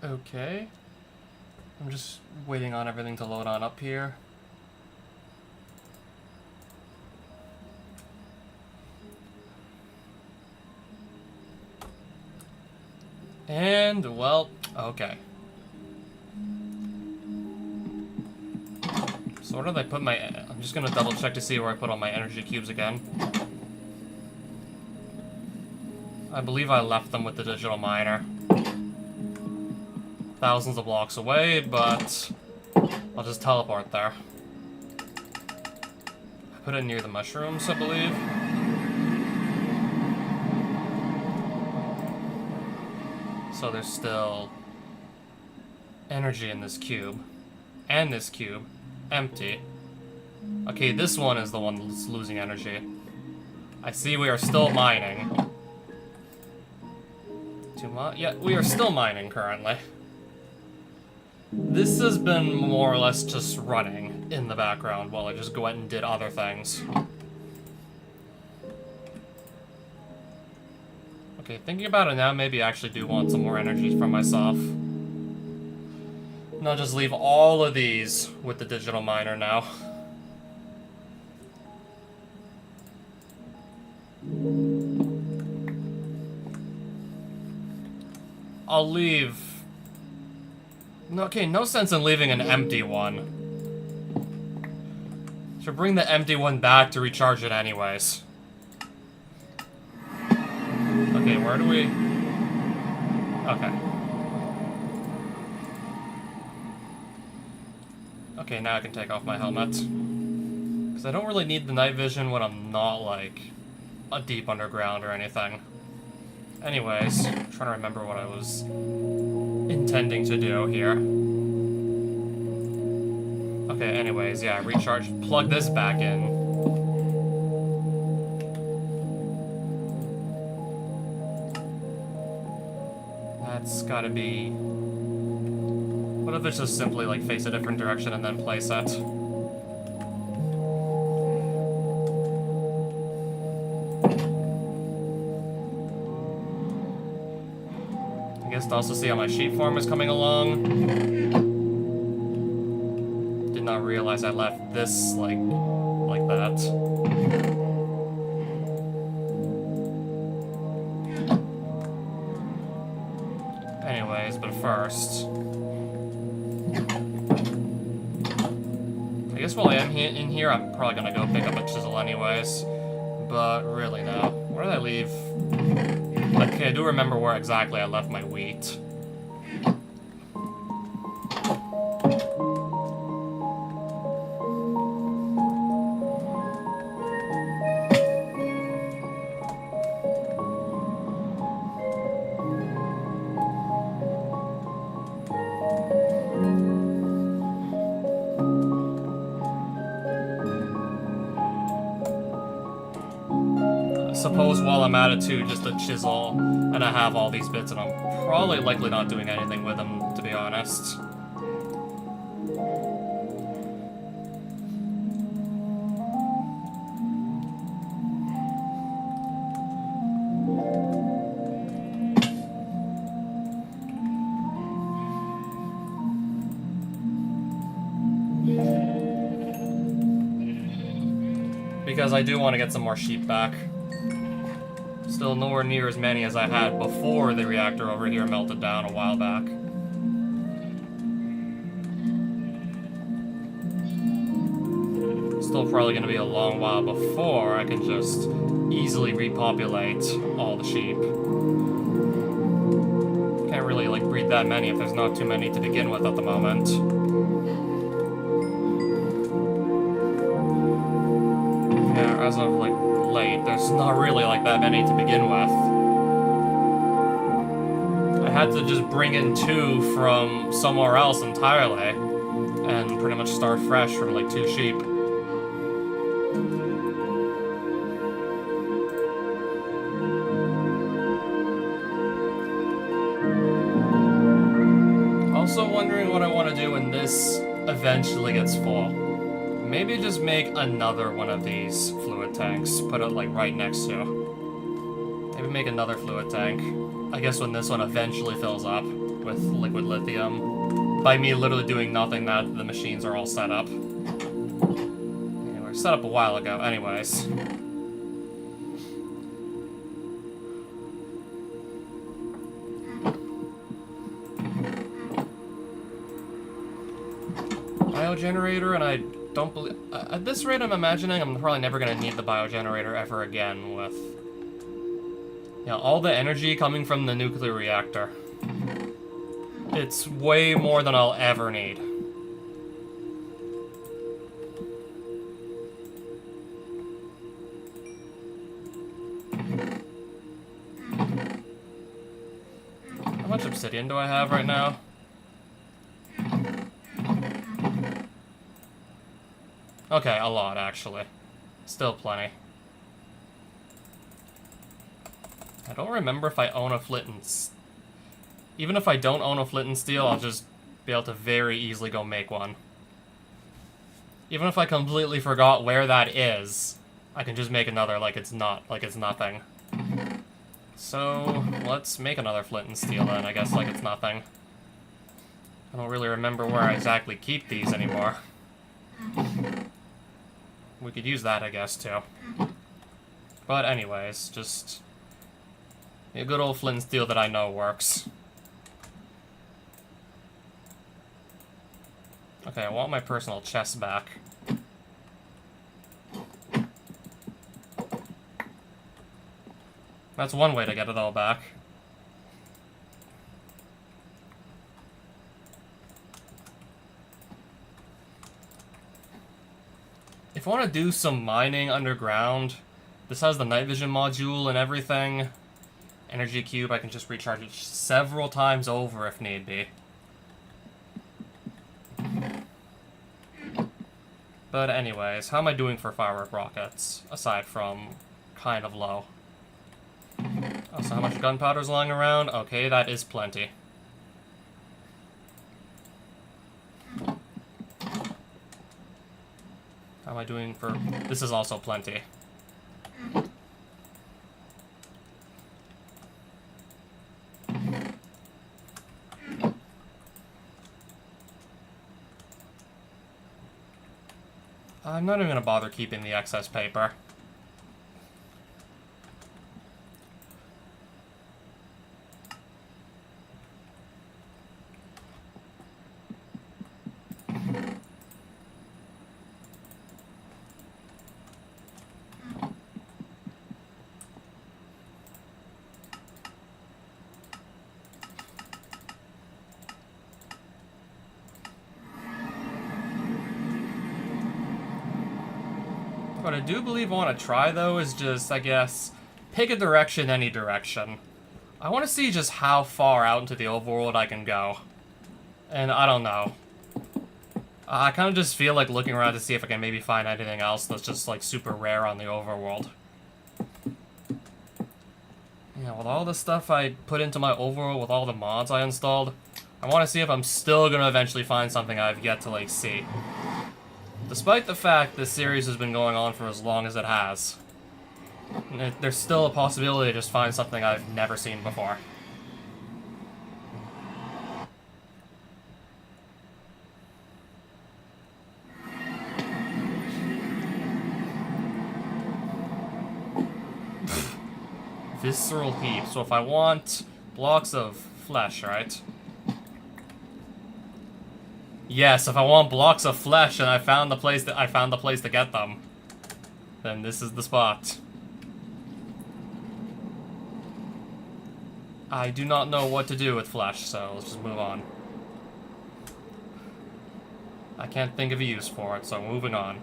Okay. I'm just waiting on everything to load on up here. And, well, okay. So where did I put my... I'm just gonna double check to see where I put all my energy cubes again. I believe I left them with the digital miner. Thousands of blocks away, but I'll just teleport there. I put it near the mushrooms, I believe. So there's still energy in this cube. And this cube. Empty. Okay, this one is the one that's losing energy. I see we are still mining. Yeah, we are still mining currently. This has been more or less just running in the background while I just went and did other things. Okay, thinking about it now, maybe I actually do want some more energy from myself. And I'll just leave all of these with the digital miner now. I'll leave... Okay, no sense in leaving an empty one. Should bring the empty one back to recharge it anyways. Okay, where do we... Okay. Okay, now I can take off my helmet. Because I don't really need the night vision when I'm not, like, deep underground or anything. Anyways, I'm trying to remember what I was intending to do here. Okay, anyways, yeah, recharge. Plug this back in. That's gotta be... What if it's just simply, like, face a different direction and then place it? I guess to also see how my sheep farm is coming along. Did not realize I left this, like that. Anyways, but first... I guess while I am in here, I'm probably gonna go pick up a chisel anyways. But really, no. Where did I leave? Okay, I do remember where exactly I left my wheat. Suppose while I'm at it too, just a chisel, and I have all these bits, and I'm probably likely not doing anything with them, to be honest. Because I do want to get some more sheep back. Still nowhere near as many as I had before the reactor over here melted down a while back. Still probably going to be a long while before I can just easily repopulate all the sheep. Can't really, like, breed that many if there's not too many to begin with at the moment. Yeah, as of, like, late, there's not really like that many to begin with. I had to just bring in 2 from somewhere else entirely and pretty much start fresh from like 2 sheep. Also wondering what I want to do when this eventually gets full. Maybe just make another one of these fluid tanks. Put it, like, right next to. Maybe make another fluid tank. I guess when this one eventually fills up with liquid lithium, by me literally doing nothing, that the machines are all set up. They were set up a while ago, anyways. Biogenerator, and I don't believe... at this rate, I'm imagining I'm probably never going to need the biogenerator ever again with... yeah, all the energy coming from the nuclear reactor. It's way more than I'll ever need. How much obsidian do I have right now? Okay, a lot, actually. Still plenty. I don't remember if I own a flint and... even if I don't own a flint and steel, I'll just be able to very easily go make one. Even if I completely forgot where that is, I can just make another like it's nothing. So, let's make another flint and steel then, I guess like it's nothing. I don't really remember where I exactly keep these anymore. We could use that, I guess, too. But anyways, just... a good old flint and steel that I know works. Okay, I want my personal chest back. That's one way to get it all back. If I want to do some mining underground, this has the night vision module and everything. Energy cube, I can just recharge it several times over if need be. But anyways, how am I doing for firework rockets, aside from kind of low? Oh, so how much gunpowder's lying around? Okay, that is plenty. How am I doing for... this is also plenty. I'm not even going to bother keeping the excess paper. What I do believe I want to try, though, is just, I guess, pick a direction, any direction. I want to see just how far out into the overworld I can go. And I don't know. I kind of just feel like looking around to see if I can maybe find anything else that's just, like, super rare on the overworld. Yeah, with all the stuff I put into my overworld, with all the mods I installed, I want to see if I'm still going to eventually find something I've yet to, like, see. Despite the fact this series has been going on for as long as it has, there's still a possibility to just find something I've never seen before. Visceral heap. So if I want blocks of flesh, right? Yes, if I want blocks of flesh and I found the place to get them, then this is the spot. I do not know what to do with flesh, so let's just move on. I can't think of a use for it, so moving on.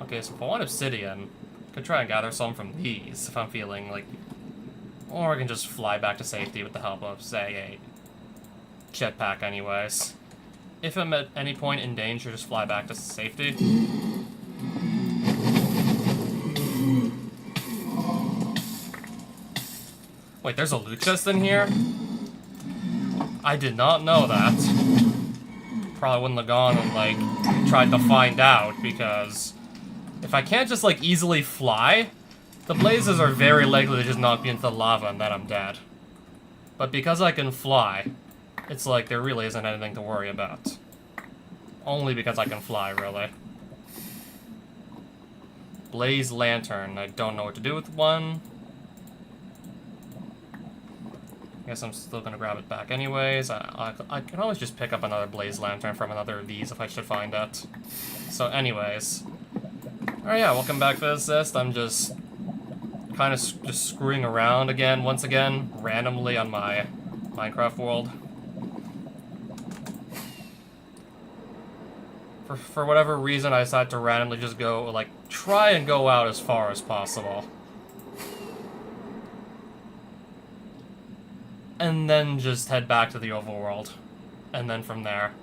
Okay, so if I want obsidian, I could try and gather some from these if I'm feeling like... or I can just fly back to safety with the help of, say, a jetpack anyways. If I'm at any point in danger, just fly back to safety. Wait, there's a loot chest in here? I did not know that. Probably wouldn't have gone and, like, tried to find out, because if I can't just, like, easily fly, the blazes are very likely to just knock me into the lava and then I'm dead. But because I can fly, it's like there really isn't anything to worry about. Only because I can fly, really. Blaze Lantern. I don't know what to do with one. Guess I'm still gonna grab it back anyways. I can always just pick up another Blaze Lantern from another of these if I should find it. So anyways. Oh yeah, welcome back, Physicist. I'm just kind of just screwing around again, once again, randomly on my Minecraft world. For whatever reason, I decided to randomly just go, like, try and go out as far as possible. And then just head back to the overworld. And then from there,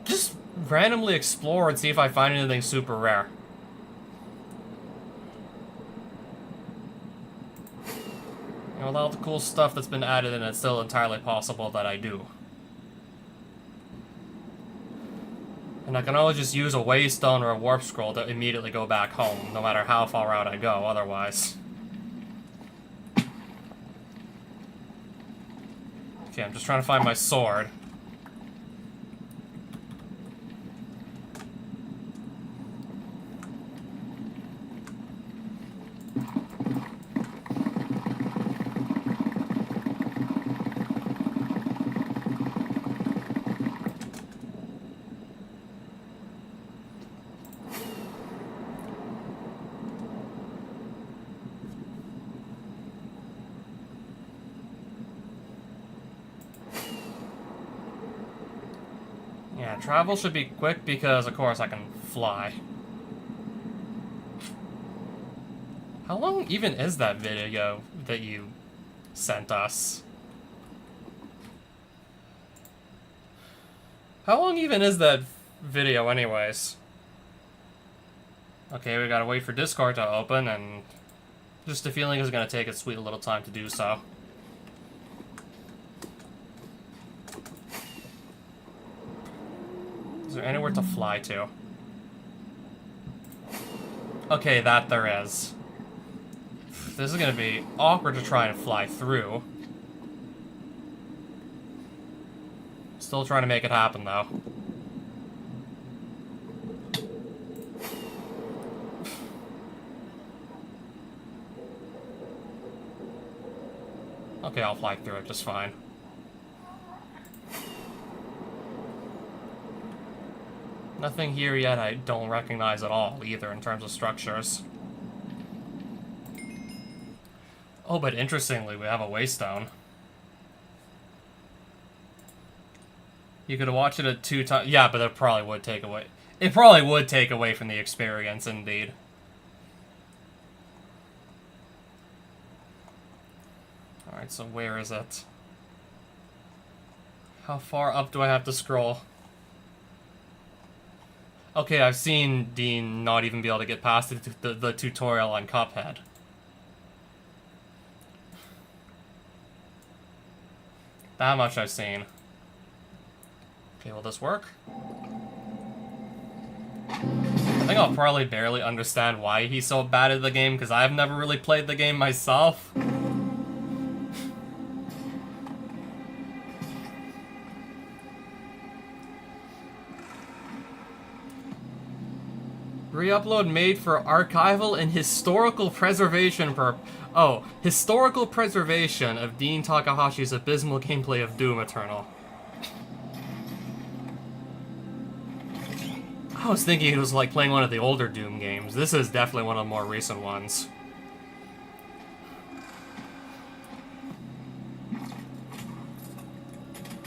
just randomly explore and see if I find anything super rare. You know, with all the cool stuff that's been added in, it's still entirely possible that I do. And I can always just use a waystone or a warp scroll to immediately go back home, no matter how far out I go otherwise. Okay, I'm just trying to find my sword. Yeah, travel should be quick because, of course, I can fly. How long even is that video that you sent us? How long even is that video anyways? Okay, we gotta wait for Discord to open, and just a feeling it's gonna take a sweet little time to do so. Is there anywhere to fly to? Okay, that there is. This is gonna be awkward to try and fly through. Still trying to make it happen, though. Okay, I'll fly through it just fine. Nothing here yet I don't recognize at all, either, in terms of structures. Oh, but interestingly, we have a waystone. You could watch it at 2 times. Yeah, but it probably would take away. It probably would take away from the experience, indeed. Alright, so where is it? How far up do I have to scroll? Okay, I've seen Dean not even be able to get past the tutorial on Cuphead. That much I've seen. Okay, will this work? I think I'll probably barely understand why he's so bad at the game, because I've never really played the game myself. Re-upload made for archival and historical preservation historical preservation of Dean Takahashi's abysmal gameplay of Doom Eternal. I was thinking it was like playing one of the older Doom games. This is definitely one of the more recent ones.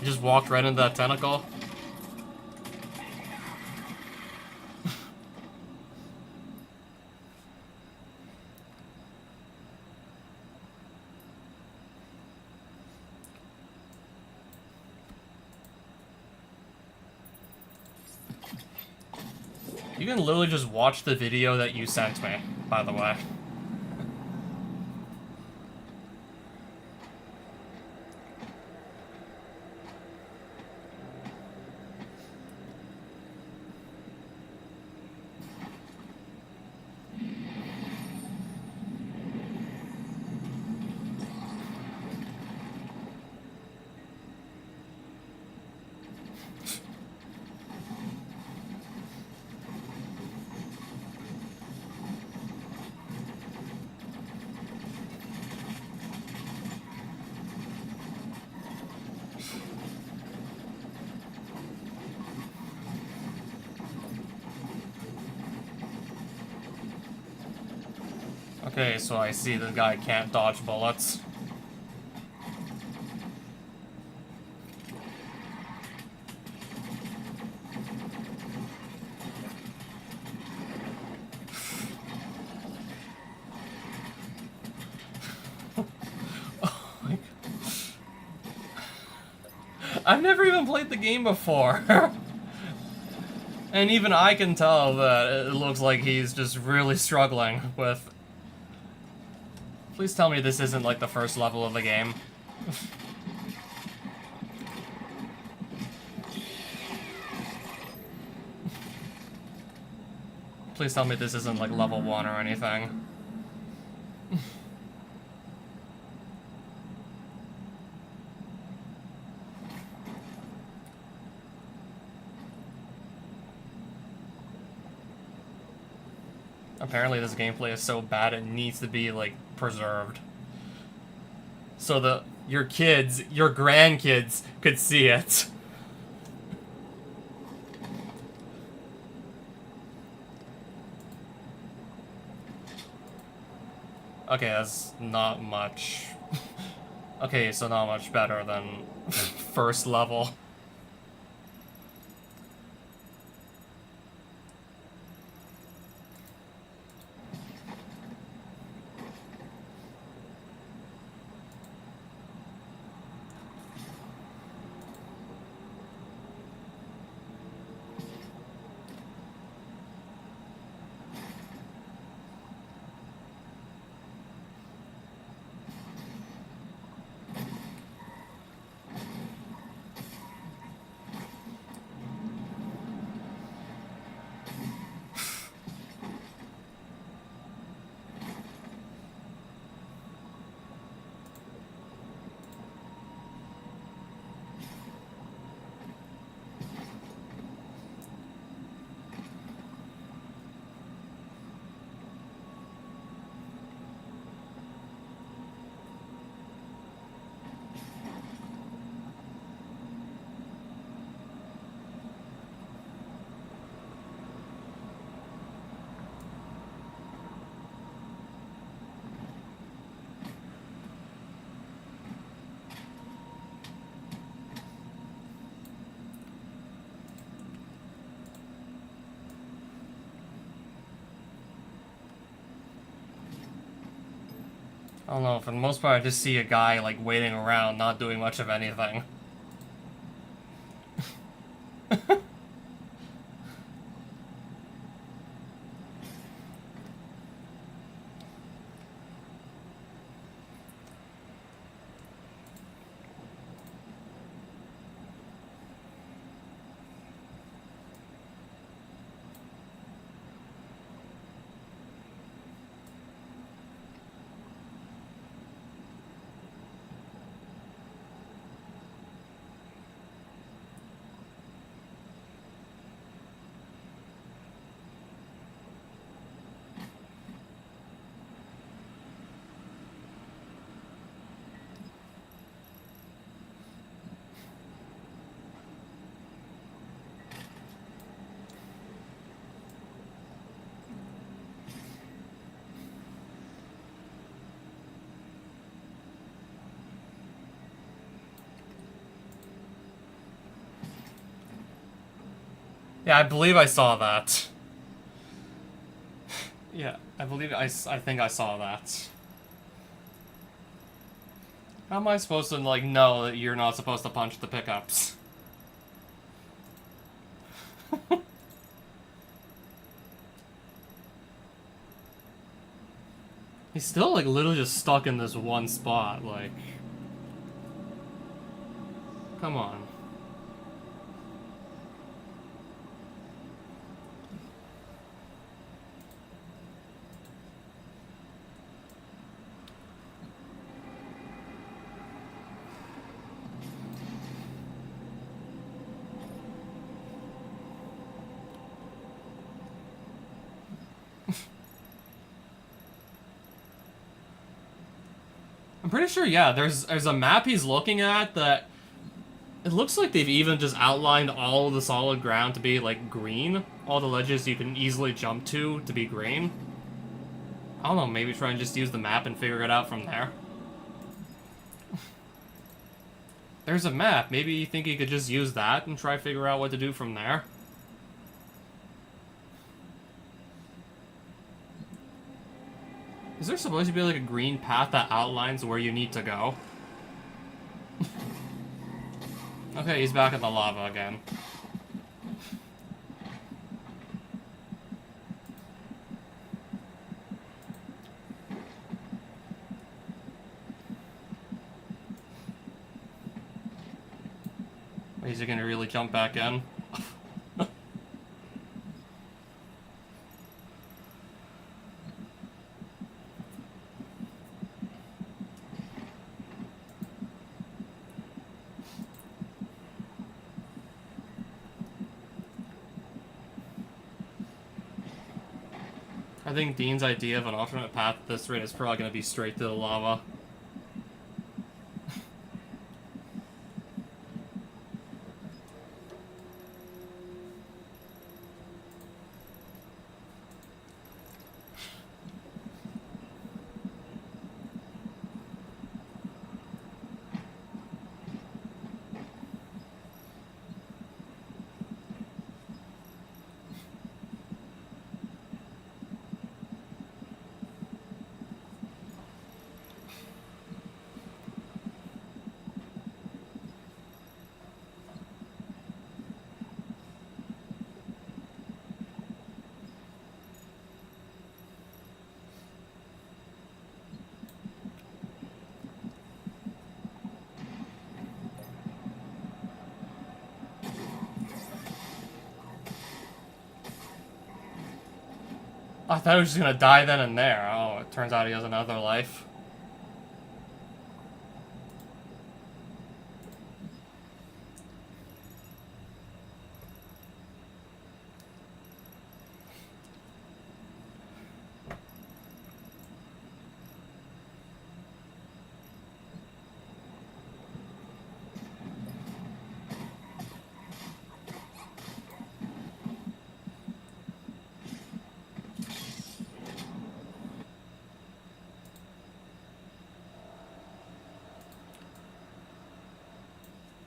You just walked right into that tentacle. You can literally just watch the video that you sent me, by the way. Okay, so I see the guy can't dodge bullets. Oh my God. I've never even played the game before. And even I can tell that it looks like he's just really struggling with... Please tell me this isn't like the first level of the game. Please tell me this isn't like level 1 or anything. Apparently this gameplay is so bad it needs to be, like, preserved. So your kids, your grandkids, could see it. Okay, that's not much. Okay, so not much better than first level. I don't know, for the most part I just see a guy, like, waiting around, not doing much of anything. Yeah, I believe I saw that. Yeah, I think I saw that. How am I supposed to, like, know that you're not supposed to punch the pickups? He's still, like, literally just stuck in this one spot, like... Come on. I'm pretty sure, yeah, there's a map he's looking at that... It looks like they've even just outlined all the solid ground to be, like, green. All the ledges you can easily jump to be green. I don't know, maybe try and just use the map and figure it out from there. There's a map. Maybe you think you could just use that and try to figure out what to do from there. Is there supposed to be like a green path that outlines where you need to go? Okay, he's back in the lava again. Is he gonna really jump back in? I think Dean's idea of an alternate path at this rate is probably gonna be straight to the lava. I thought he was just gonna die then and there. Oh, it turns out he has another life.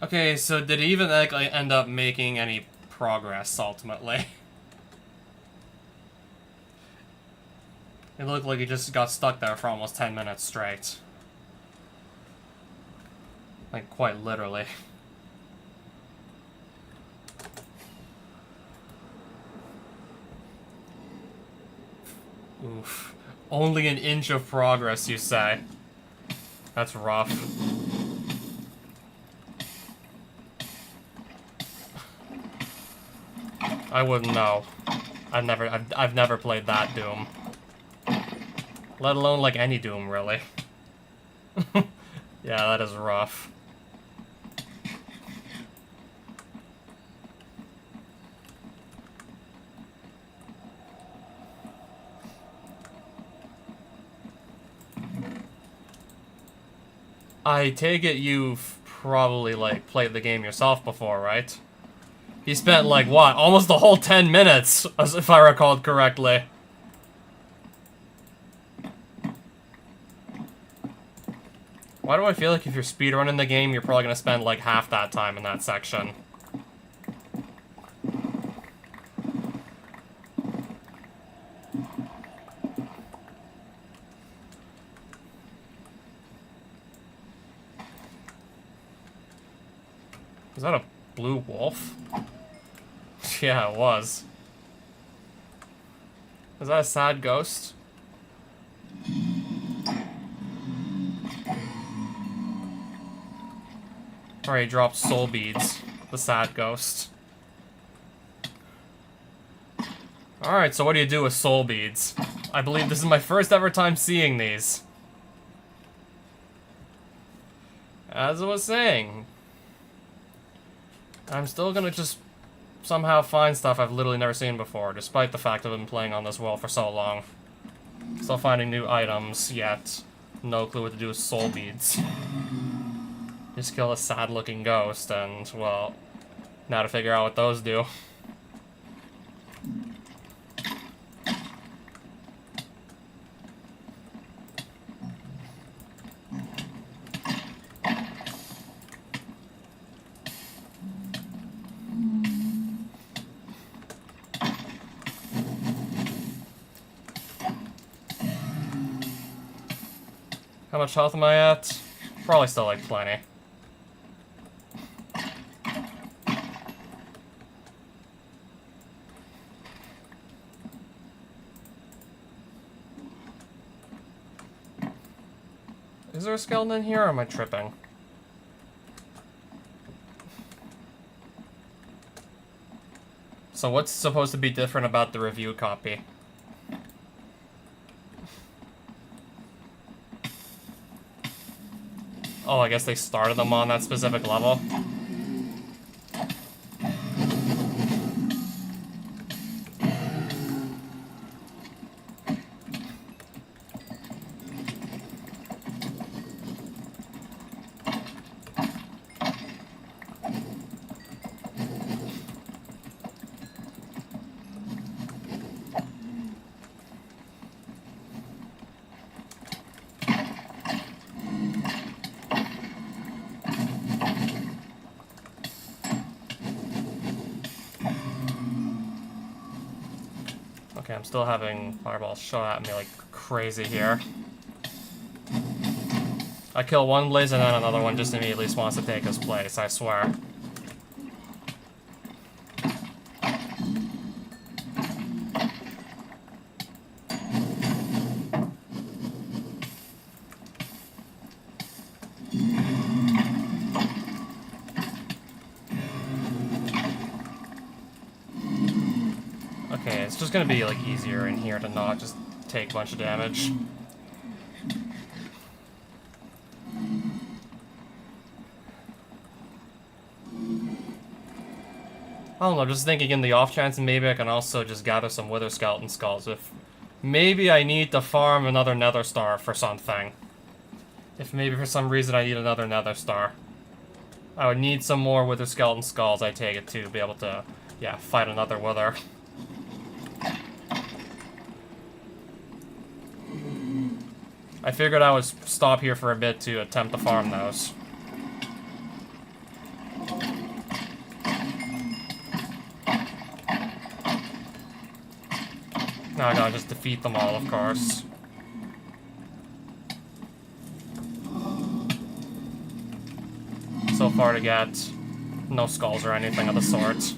Okay, so did he even like end up making any progress ultimately? It looked like he just got stuck there for almost 10 minutes straight. Like, quite literally. Oof. Only an inch of progress, you say? That's rough. I wouldn't know. I've never played that Doom. Let alone, like, any Doom, really. Yeah, that is rough. I take it you've probably, like, played the game yourself before, right? He spent, like, what? Almost the whole 10 minutes, as if I recalled correctly. Why do I feel like if you're speedrunning the game, you're probably gonna spend, like, half that time in that section? Is that a blue wolf? Yeah, it was. Is that a sad ghost? Or he dropped soul beads. The sad ghost. Alright, so what do you do with soul beads? I believe this is my first ever time seeing these. As I was saying, I'm still gonna just somehow find stuff I've literally never seen before, despite the fact I've been playing on this world for so long. Still finding new items, yet no clue what to do with soul beads. Just kill a sad-looking ghost, and, well, now to figure out what those do. How much health am I at? Probably still like plenty. Is there a skeleton in here, or am I tripping? So what's supposed to be different about the review copy? Oh, I guess they started them on that specific level. Okay, I'm still having fireballs shot at me like crazy here. I kill one blaze and then another one just immediately wants to take his place, I swear. Okay, it's just gonna be like easier in here to not just take a bunch of damage. I don't know, just thinking in the off chance maybe I can also just gather some Wither Skeleton Skulls if maybe I need to farm another Nether Star for something. If maybe for some reason I need another Nether Star. I would need some more Wither Skeleton Skulls, I take it, to be able to, yeah, fight another Wither. I figured I would stop here for a bit to attempt to farm those. Now I gotta just defeat them all, of course. So far to get no skulls or anything of the sort.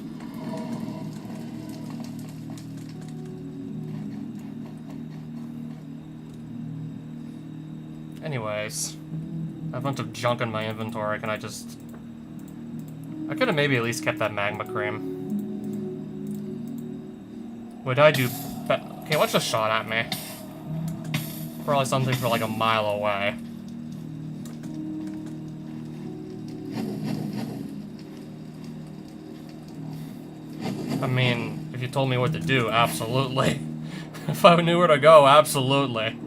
Anyways, I have a bunch of junk in my inventory. Can I just... I could have maybe at least kept that magma cream. Would I do... Okay, what's just shot at me? Probably something for like a mile away. I mean, if you told me what to do, absolutely. If I knew where to go, absolutely.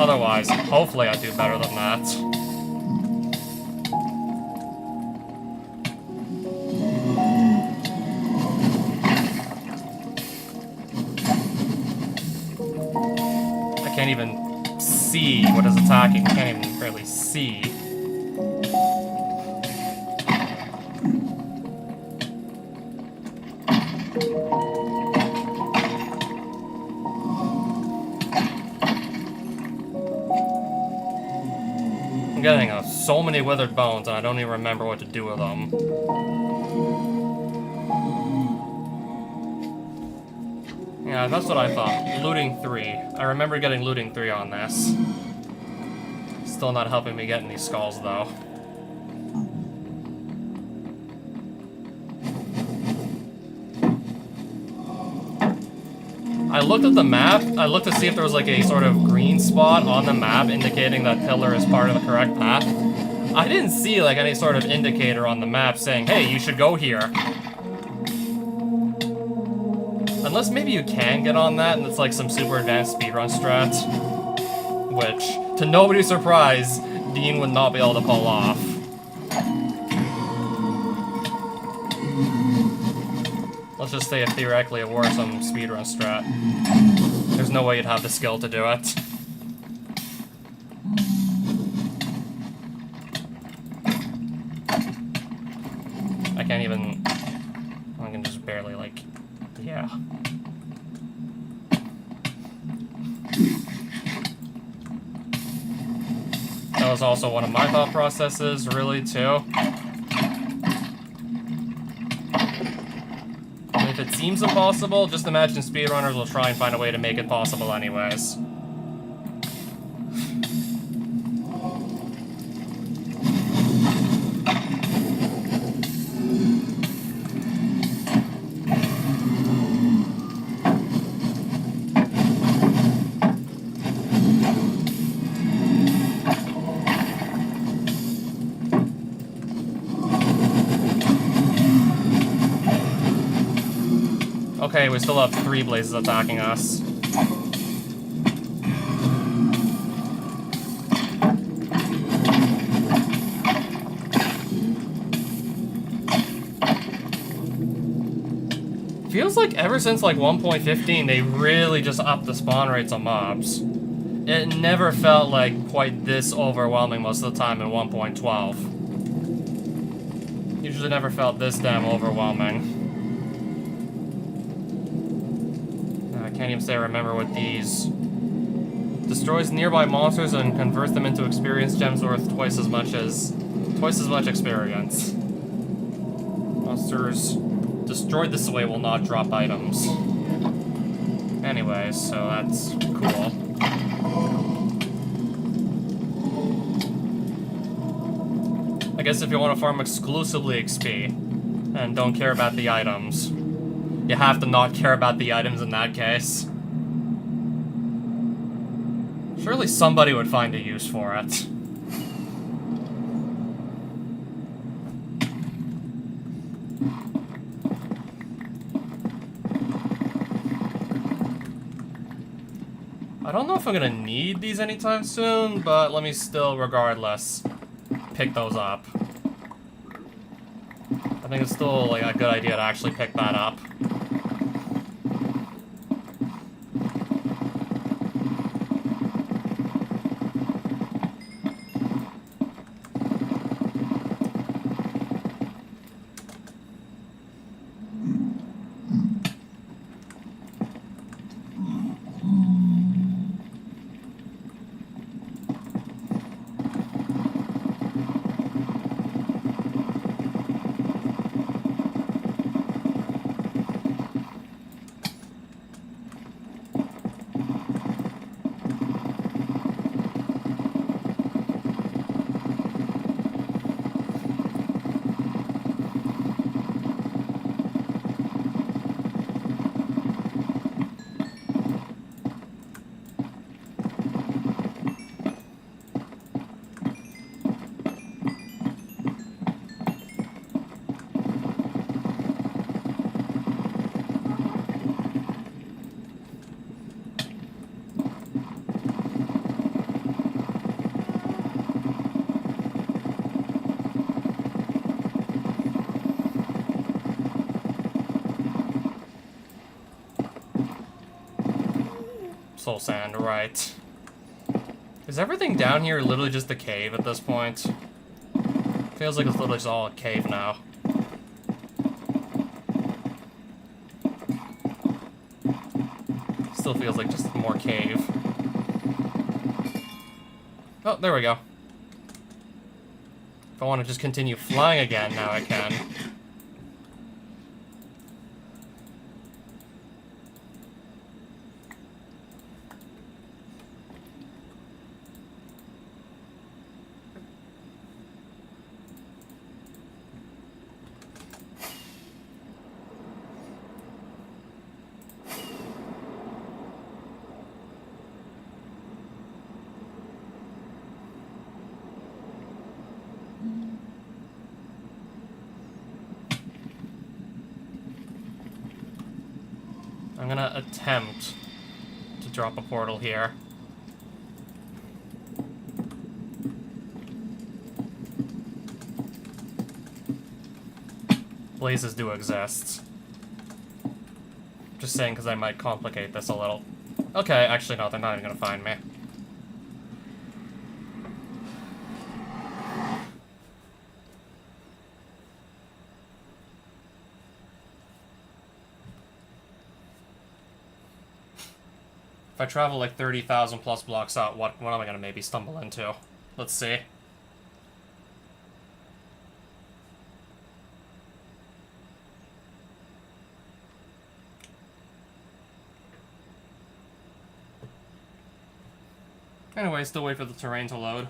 Otherwise, hopefully I do better than that. I can't even see what is attacking. I can't even barely see. I'm getting so many withered bones and I don't even remember what to do with them. Yeah, that's what I thought. Looting 3. I remember getting looting 3 on this. Still not helping me get any skulls, though. I looked at the map. I looked to see if there was like a sort of green spot on the map indicating that pillar is part of the correct path. I didn't see like any sort of indicator on the map saying, hey, you should go here. Unless maybe you can get on that and it's like some super advanced speedrun strat. Which, to nobody's surprise, Dean would not be able to pull off. Let's just say if theoretically it were some speedrun strat. There's no way you'd have the skill to do it. I can't even... I can just barely, like... Yeah. That was also one of my thought processes, really, too. And if it seems impossible, just imagine speedrunners will try and find a way to make it possible anyways. Okay, we still have 3 blazes attacking us. Feels like ever since like 1.15, they really just upped the spawn rates on mobs. It never felt like quite this overwhelming most of the time in 1.12. Usually never felt this damn overwhelming. I can't even say I remember what these. Destroys nearby monsters and converts them into experience gems worth twice as much experience. Monsters destroyed this way will not drop items. Anyways, so that's cool. I guess if you want to farm exclusively XP and don't care about the items, you have to not care about the items in that case. Surely somebody would find a use for it. I don't know if I'm gonna need these anytime soon, but let me still, regardless, pick those up. I think it's still like a good idea to actually pick that up. Soul sand, right. Is everything down here literally just a cave at this point? Feels like it's literally just all a cave now. Still feels like just more cave. Oh, there we go. If I want to just continue flying again, now I can. I'm gonna attempt to drop a portal here. Blazes do exist. Just saying because I might complicate this a little. Okay, actually no, they're not even gonna find me. If I travel like 30,000 plus blocks out, what am I gonna maybe stumble into? Let's see. Anyway, still wait for the terrain to load.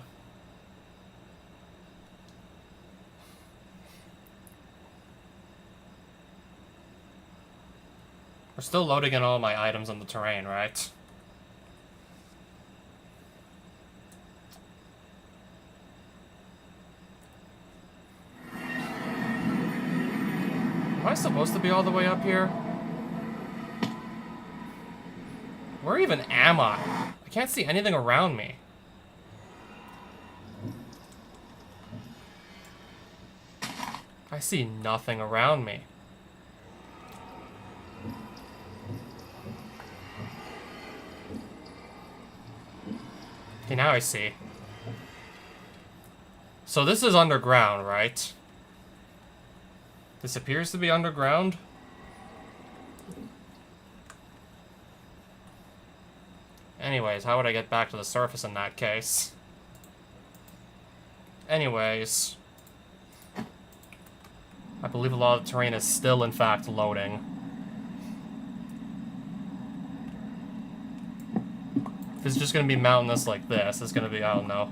We're still loading in all my items on the terrain, right? Am I supposed to be all the way up here? Where even am I? I can't see anything around me. I see nothing around me. Okay, now I see. So this is underground, right? This appears to be underground. Anyways, how would I get back to the surface in that case? Anyways, I believe a lot of the terrain is still, in fact, loading. If it's just gonna be mountainous like this, it's gonna be, I don't know.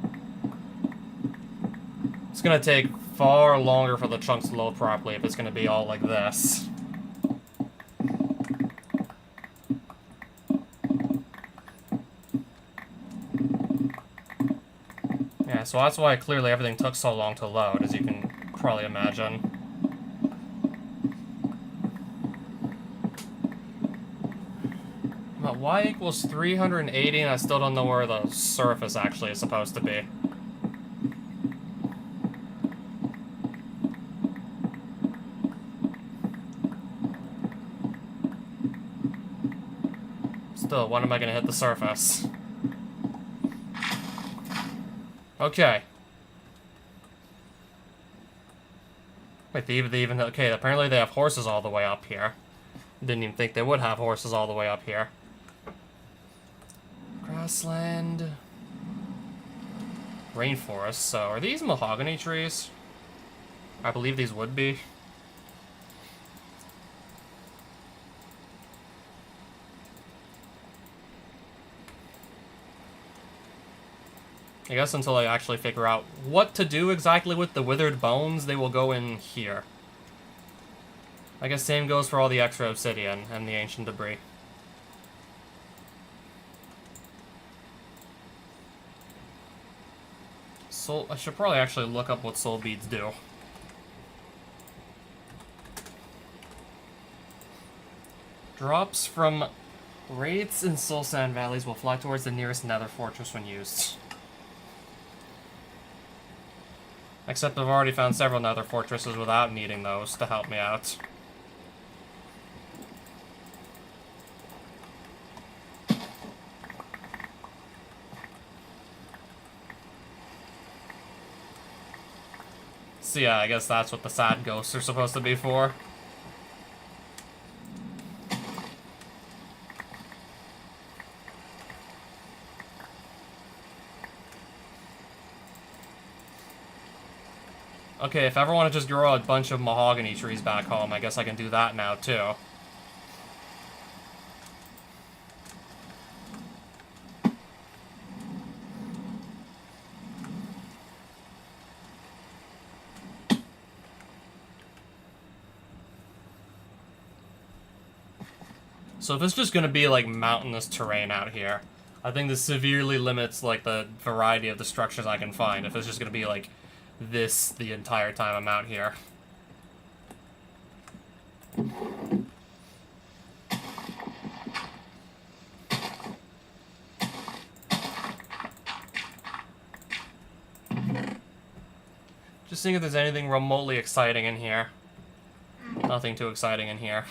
It's gonna take far longer for the chunks to load properly if it's gonna be all like this. Yeah, so that's why clearly everything took so long to load, as you can probably imagine. But y equals 380, and I still don't know where the surface actually is supposed to be. Still, when am I gonna hit the surface? Okay. Wait, they even okay, apparently they have horses all the way up here. Didn't even think they would have horses all the way up here. Grassland. Rainforest, so are these mahogany trees? I believe these would be. I guess until I actually figure out what to do exactly with the withered bones, they will go in here. I guess same goes for all the extra obsidian and the ancient debris. Soul, I should probably actually look up what soul beads do. Drops from wraiths in soul sand valleys will fly towards the nearest nether fortress when used. Except I've already found several nether fortresses without needing those to help me out. So yeah, I guess that's what the sad ghosts are supposed to be for. Okay, if I ever want to just grow a bunch of mahogany trees back home, I guess I can do that now, too. So if it's just going to be, like, mountainous terrain out here, I think this severely limits, like, the variety of the structures I can find. If it's just going to be, like, this the entire time I'm out here. Just seeing if there's anything remotely exciting in here. Nothing too exciting in here.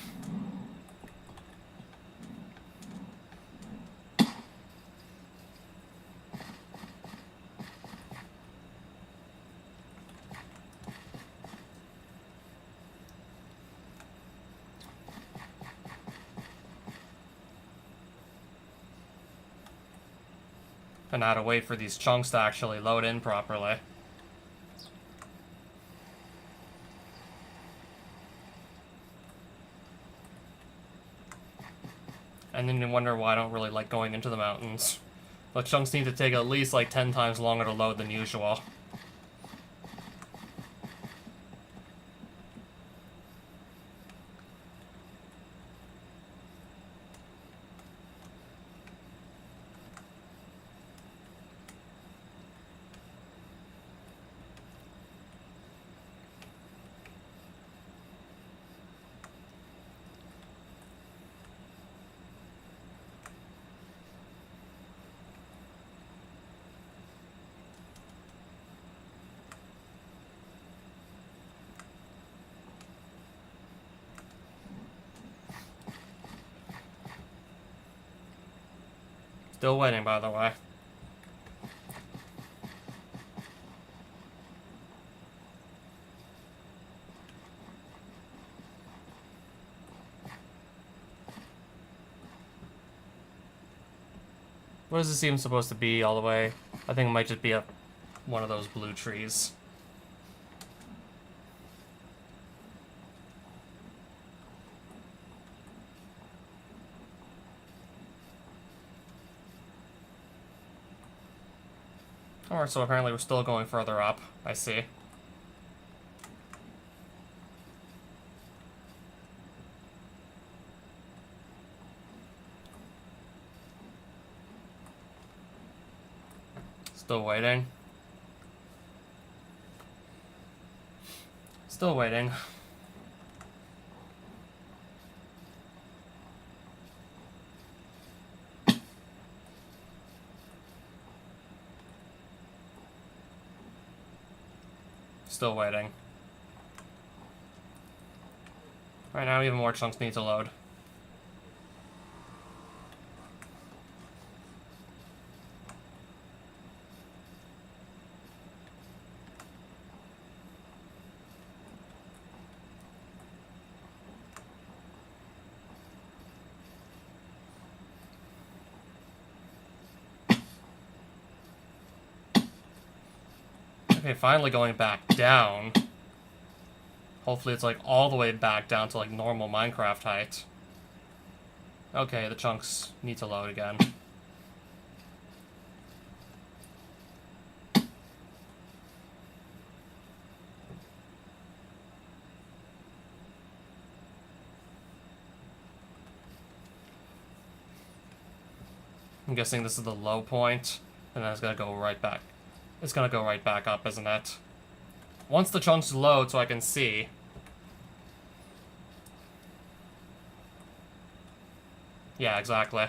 And I had to wait for these chunks to actually load in properly. And then you wonder why I don't really like going into the mountains. The chunks need to take at least like 10 times longer to load than usual. Still waiting, by the way. What is this even supposed to be all the way? I think it might just be one of those blue trees. Alright, so apparently we're still going further up. I see. Still waiting. Still waiting. Still waiting. Right now, even more chunks need to load. Okay, finally going back down. Hopefully it's like all the way back down to like normal Minecraft height. Okay, the chunks need to load again. I'm guessing this is the low point, and then it's gonna go right back. It's gonna go right back up, isn't it? Once the chunks load so I can see. Yeah, exactly.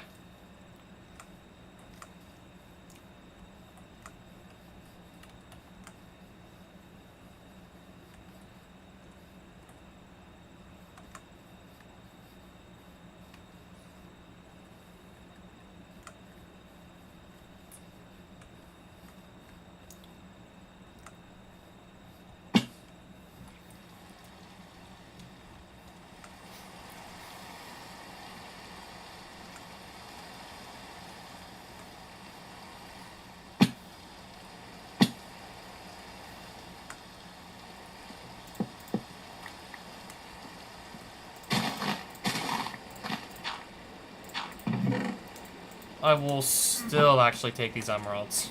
I will still actually take these emeralds.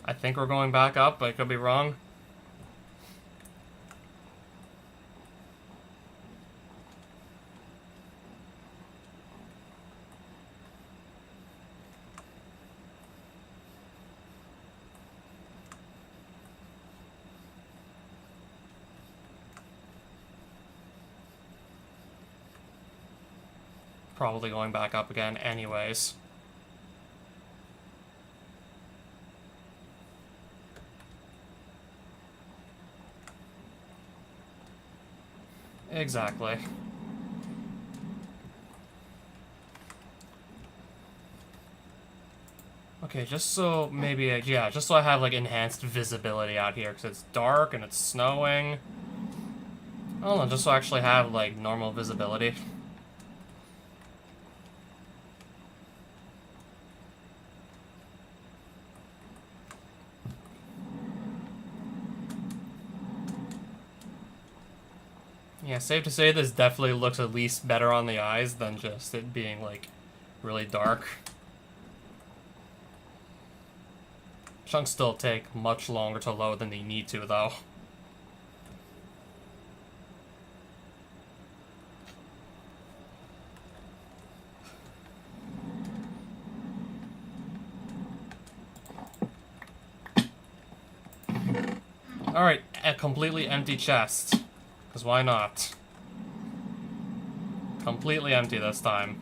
I think we're going back up, but I could be wrong. Probably going back up again anyways. Exactly. Okay, just so maybe, yeah, just so I have, like, enhanced visibility out here, because it's dark and it's snowing. I don't know, just so I actually have, like, normal visibility. Yeah, safe to say this definitely looks at least better on the eyes than just it being, like, really dark. Chunks still take much longer to load than they need to, though. Alright, a completely empty chest. Because why not? Completely empty this time.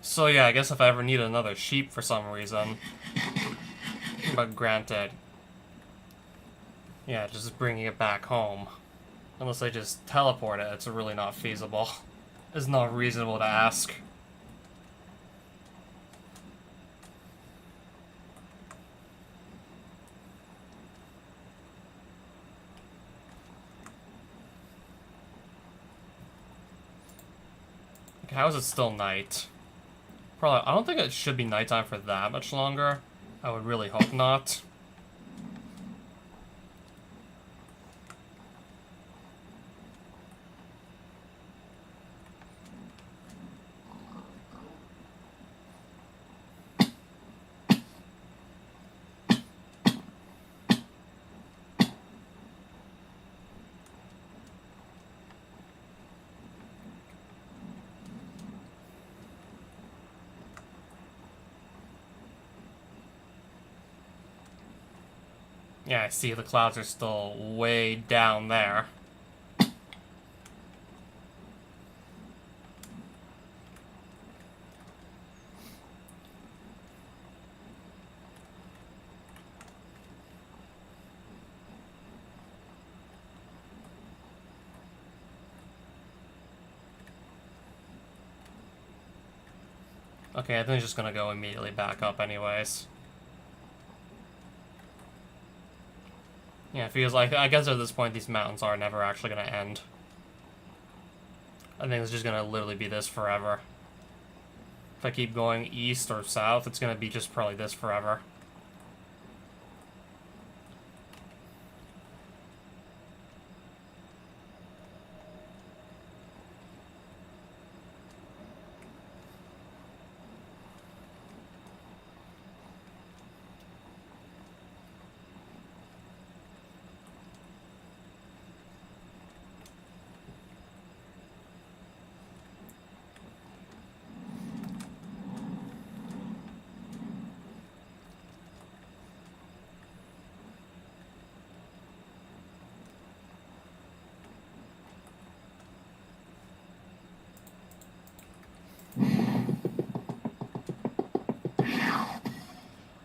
So yeah, I guess if I ever need another sheep for some reason. But granted. Yeah, just bringing it back home. Unless I just teleport it, it's really not feasible. It's not reasonable to ask. Like, how is it still night? Probably, I don't think it should be nighttime for that much longer. I would really hope not. Yeah, I see the clouds are still way down there. Okay, I think it's just gonna go immediately back up anyways. Yeah, it feels like, I guess at this point these mountains are never actually gonna end. I think it's just gonna literally be this forever. If I keep going east or south, it's gonna be just probably this forever.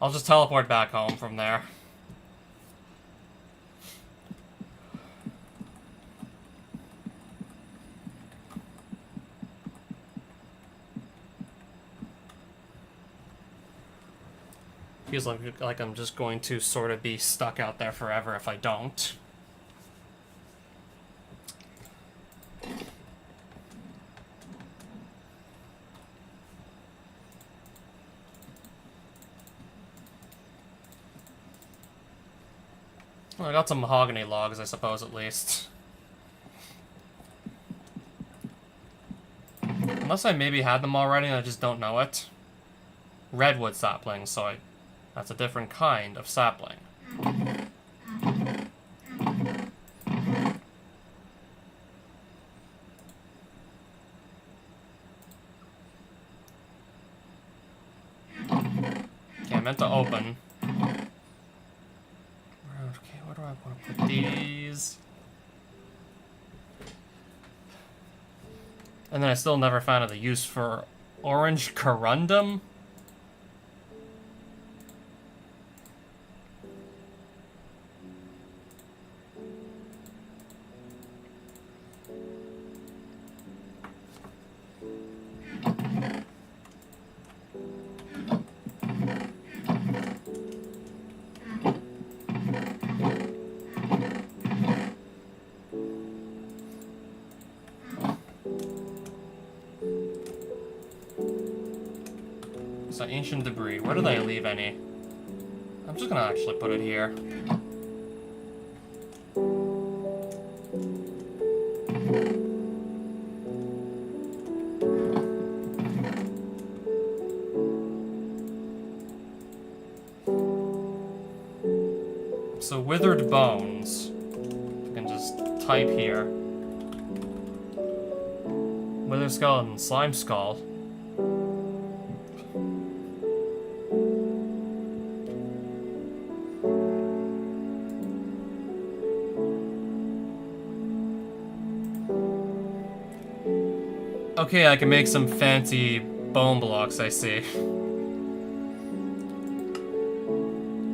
I'll just teleport back home from there. Feels like I'm just going to sort of be stuck out there forever if I don't. Well, I got some mahogany logs, I suppose, at least. Unless I maybe had them already and I just don't know it. Redwood saplings, so that's a different kind of sapling. Okay, I meant to open. Okay, where do I want to put these? And then I still never found the use for orange corundum. So ancient debris. Where did I leave any? I'm just gonna actually put it here. So withered bones. I can just type here. Wither skeleton, slime skull. Okay, I can make some fancy bone blocks, I see.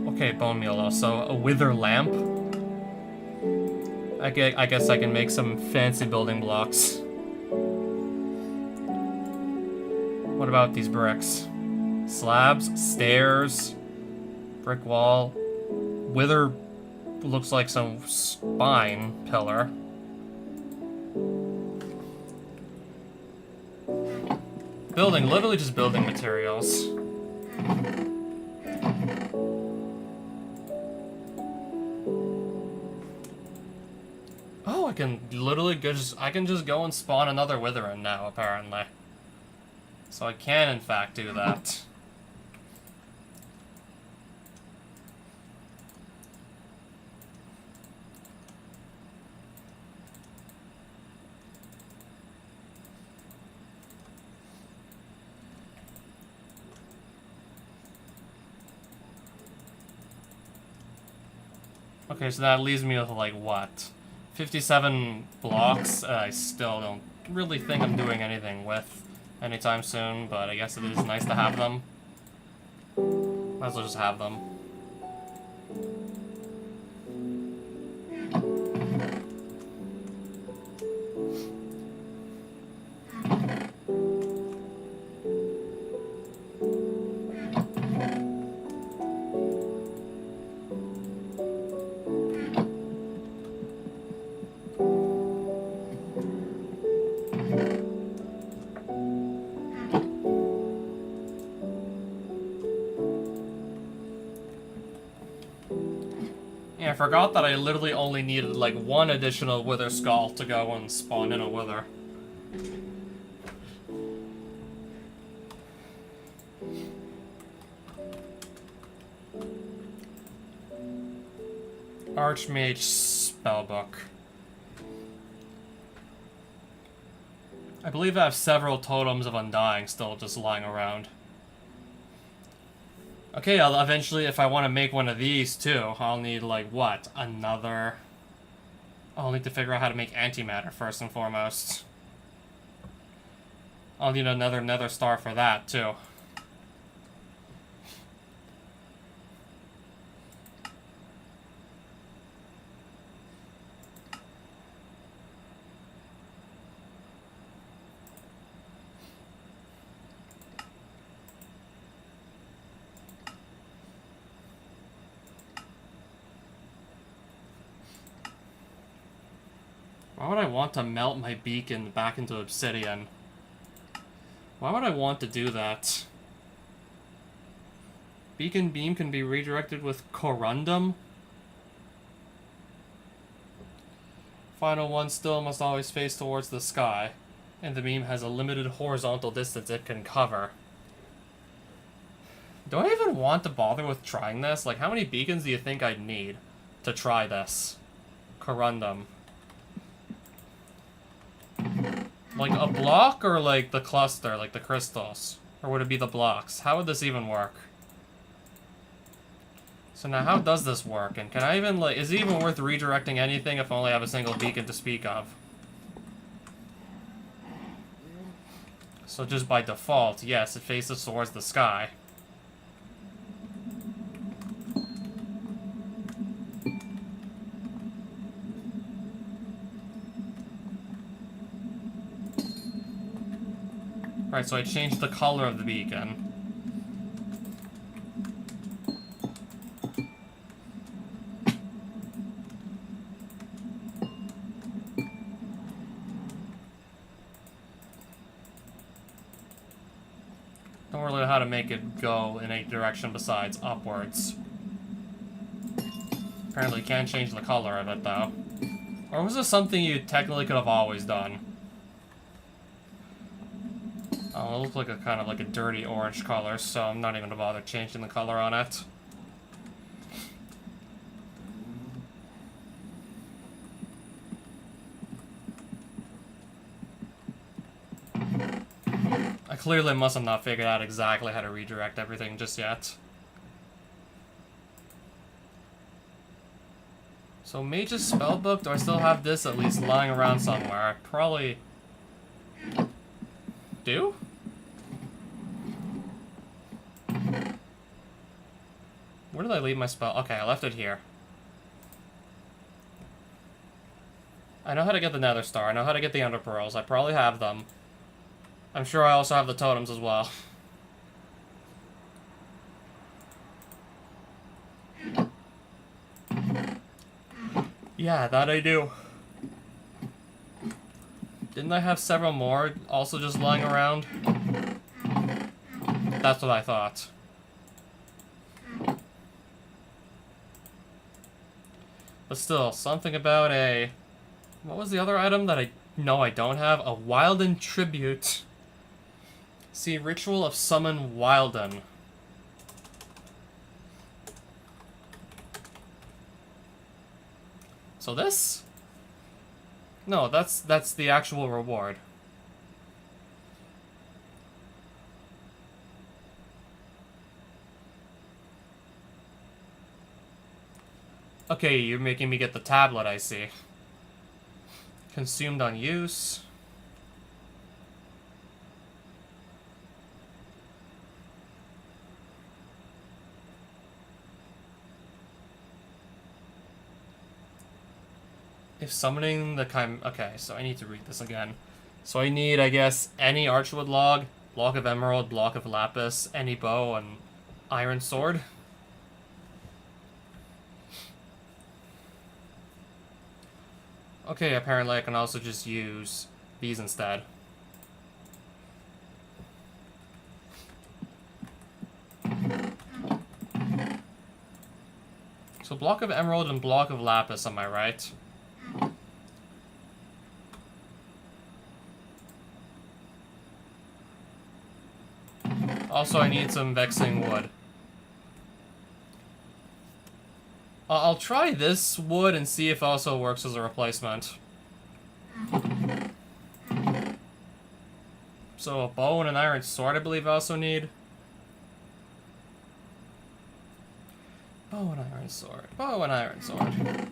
Okay, bone meal also. A wither lamp. I guess I can make some fancy building blocks. What about these bricks? Slabs, stairs, brick wall. Wither looks like some spine pillar. Building, literally just building materials. Oh, I can literally I can just go and spawn another Witherin now, apparently. So I can, in fact, do that. Okay, so that leaves me with, like, what? 57 blocks. I still don't really think I'm doing anything with anytime soon, but I guess it is nice to have them. Might as well just have them. I forgot that I literally only needed like one additional Wither Skull to go and spawn in a Wither. Archmage Spellbook. I believe I have several totems of Undying still just lying around. Okay, I'll eventually, if I want to make one of these too, I'll need, like, what? Another... I'll need to figure out how to make antimatter first and foremost. I'll need another nether star for that, too. Why would I want to melt my beacon back into obsidian? Why would I want to do that? Beacon beam can be redirected with corundum? Final one still must always face towards the sky, and the beam has a limited horizontal distance it can cover. Do I even want to bother with trying this? Like, how many beacons do you think I'd need to try this? Corundum. Like a block or like the cluster, like the crystals? Or would it be the blocks? How would this even work? So now how does this work? And can I even, like, is it even worth redirecting anything if I only have a single beacon to speak of? So just by default, yes, it faces towards the sky. Right, so I changed the color of the beacon. Don't really know how to make it go in a direction besides upwards. Apparently can't change the color of it, though. Or was this something you technically could have always done? Oh, it looks like a kind of like a dirty orange color, so I'm not even gonna bother changing the color on it. I clearly must have not figured out exactly how to redirect everything just yet. So Mage's Spellbook, do I still have this at least lying around somewhere? I probably do? Where did I leave my spell? Okay, I left it here. I know how to get the Nether Star. I know how to get the Ender Pearls. I probably have them. I'm sure I also have the totems as well. Yeah, that I do. Didn't I have several more also just lying around? That's what I thought. But still, something about a... What was the other item that I know I don't have? A Wilden Tribute. See, Ritual of Summon Wilden. So this? No, that's the actual reward. Okay, you're making me get the tablet, I see. Consumed on use. If summoning the okay, so I need to read this again. So I need, I guess, any Archwood log, block of emerald, block of lapis, any bow, and iron sword. Okay, apparently I can also just use these instead. So block of emerald and block of lapis, am I right? Also, I need some vexing wood. I'll try this wood and see if it also works as a replacement. So a bow and an iron sword, I believe I also need. Bow and iron sword. Bow and iron sword.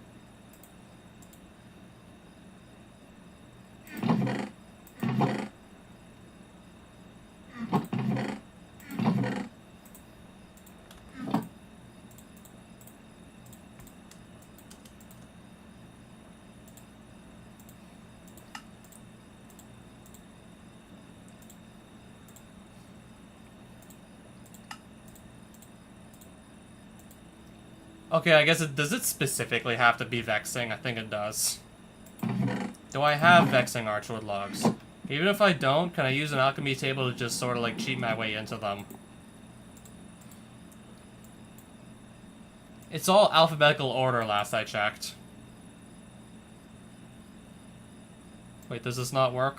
Okay, I guess does it specifically have to be vexing? I think it does. Do I have Vexing Archwood logs? Even if I don't, can I use an alchemy table to just sort of like cheat my way into them? It's all alphabetical order last I checked. Wait, does this not work?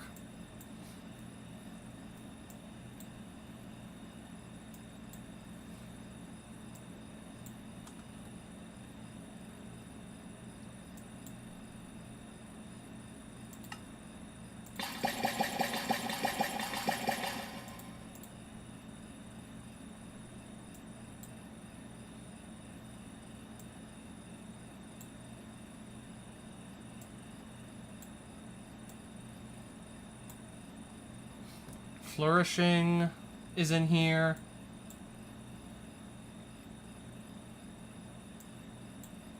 Flourishing is in here.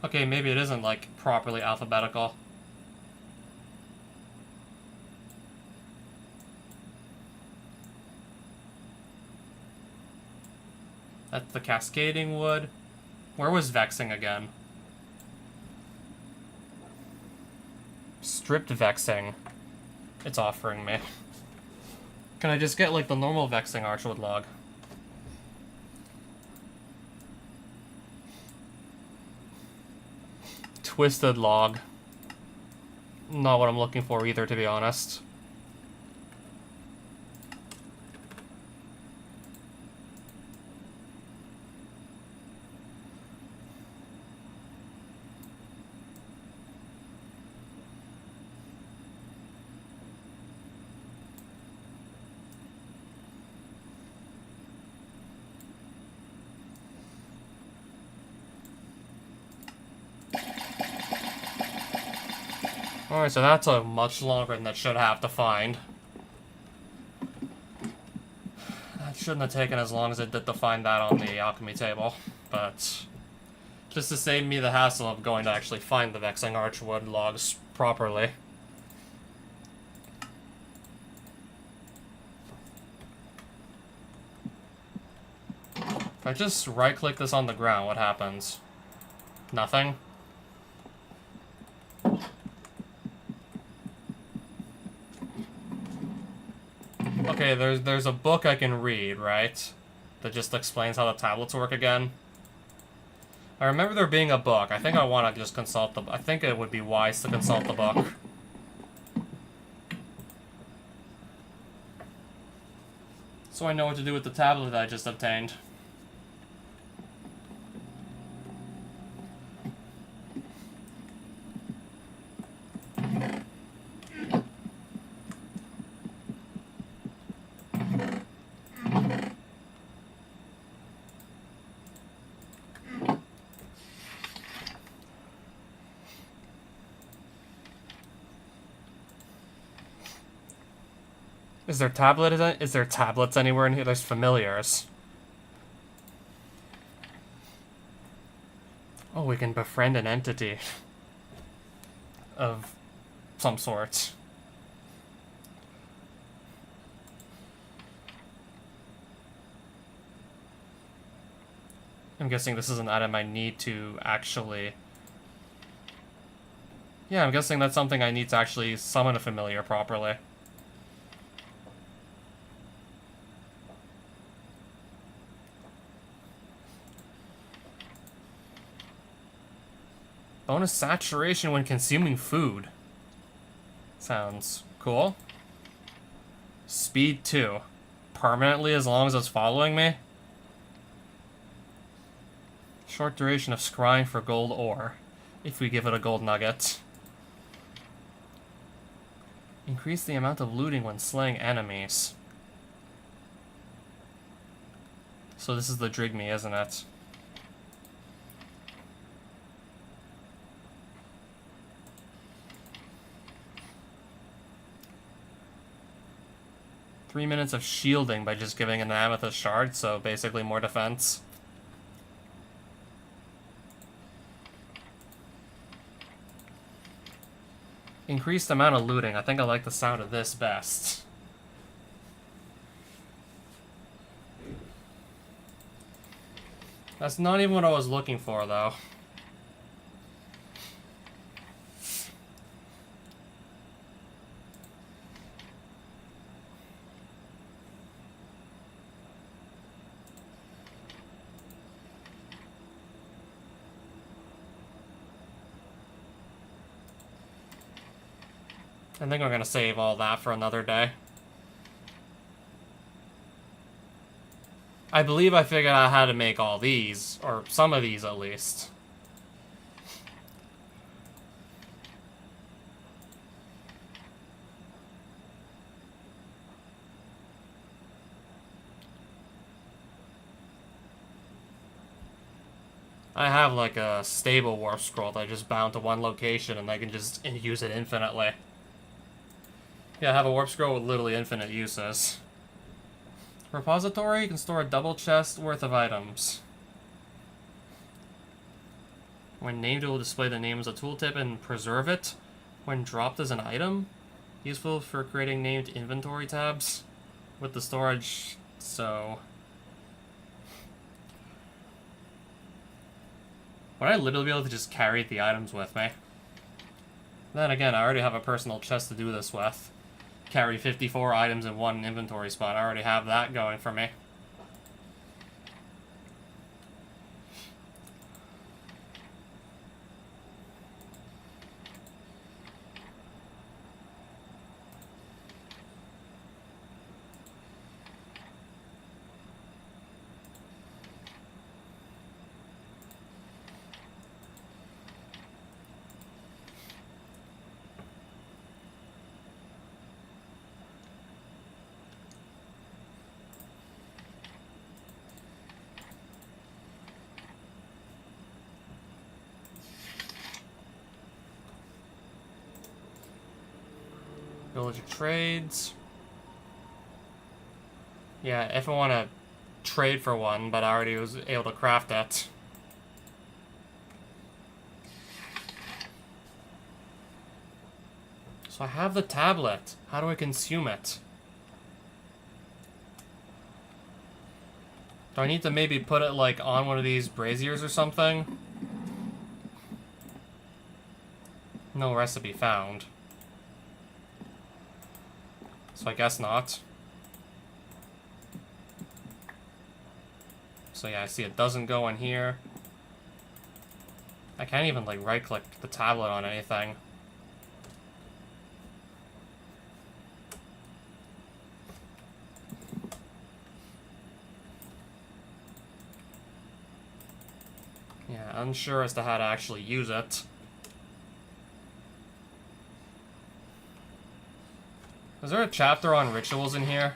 Okay, maybe it isn't, like, properly alphabetical. That's the Cascading Wood. Where was Vexing again? Stripped Vexing. It's offering me. Can I just get, like, the normal Vexing Archwood log? Twisted log. Not what I'm looking for either, to be honest. Alright, so that's a much longer than it should have to find. That shouldn't have taken as long as it did to find that on the alchemy table, but just to save me the hassle of going to actually find the Vexing Archwood logs properly. If I just right-click this on the ground, what happens? Nothing? Okay, there's a book I can read, right? That just explains how the tablets work again. I remember there being a book. I think I want to just consult the... I think it would be wise to consult the book. So I know what to do with the tablet that I just obtained. Is there tablets anywhere in here? There's familiars. Oh, we can befriend an entity of some sort. I'm guessing this is an item I need to actually... Yeah, I'm guessing that's something I need to actually summon a familiar properly. Bonus saturation when consuming food. Sounds cool. Speed 2. Permanently as long as it's following me. Short duration of scrying for gold ore. If we give it a gold nugget. Increase the amount of looting when slaying enemies. So this is the Drigme, isn't it? Three minutes of shielding by just giving an amethyst shard, so basically more defense. Increased amount of looting. I think I like the sound of this best. That's not even what I was looking for, though. I think I'm gonna save all that for another day. I believe I figured out how to make all these, or some of these at least. I have like a stable warp scroll that I just bound to one location and I can just use it infinitely. Yeah, I have a warp scroll with literally infinite uses. Repository, you can store a double chest worth of items. When named, it will display the name as a tooltip and preserve it. When dropped as an item, useful for creating named inventory tabs with the storage, so... Would I literally be able to just carry the items with me? Then again, I already have a personal chest to do this with. Carry 54 items in one inventory spot. I already have that going for me. Village of Trades. Yeah, if I want to trade for one, but I already was able to craft it. So I have the tablet. How do I consume it? Do I need to maybe put it, like, on one of these braziers or something? No recipe found. So I guess not. So yeah, I see it doesn't go in here. I can't even, like, right-click the tablet on anything. Yeah, unsure as to how to actually use it. Is there a chapter on rituals in here?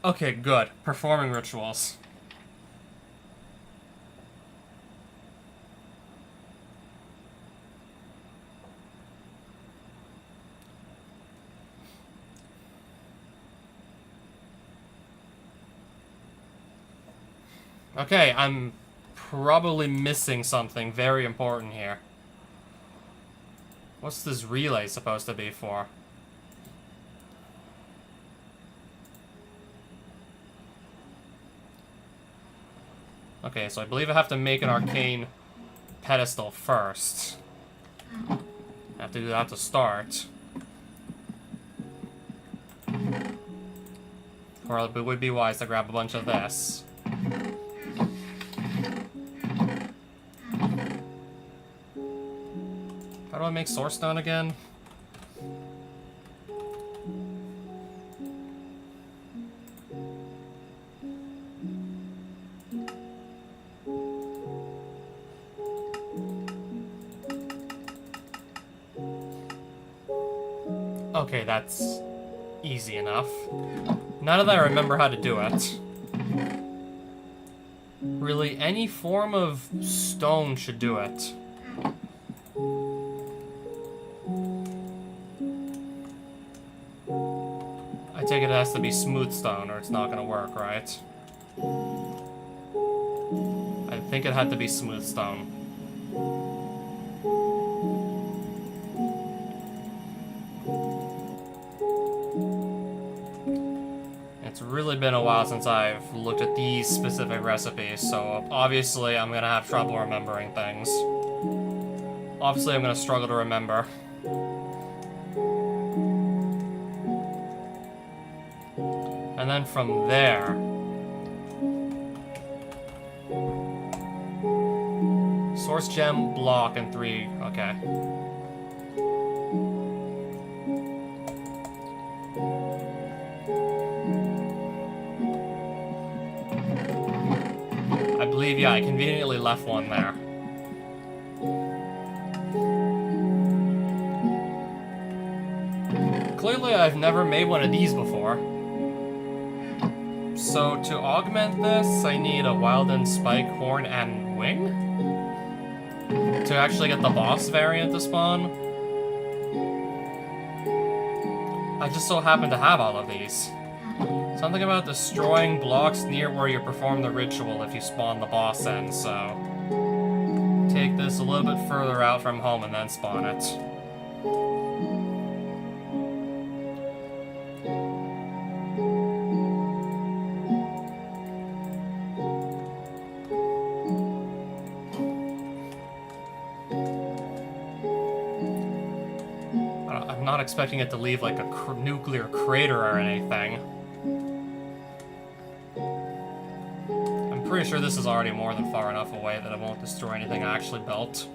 Okay, good. Performing rituals. Okay, I'm probably missing something very important here. What's this relay supposed to be for? Okay, so I believe I have to make an arcane pedestal first. I have to do that to start. Or it would be wise to grab a bunch of this. How do I make source stone again? Okay, that's easy enough. Now that I remember how to do it. Really, any form of stone should do it. I take it has to be smooth stone or it's not gonna work, right? I think it had to be smooth stone. It's really been a while since I've looked at these specific recipes, so obviously I'm gonna have trouble remembering things. Obviously I'm gonna struggle to remember. And then from there... Source gem, block, and 3... okay. I believe, yeah, I conveniently left one there. Clearly, I've never made one of these before. So, to augment this, I need a Wilden Spike, Horn, and Wing? To actually get the boss variant to spawn? I just so happen to have all of these. Something about destroying blocks near where you perform the ritual if you spawn the boss in, so... take this a little bit further out from home and then spawn it. I'm not expecting it to leave like a nuclear crater or anything. I'm pretty sure this is already more than far enough away that it won't destroy anything I actually built.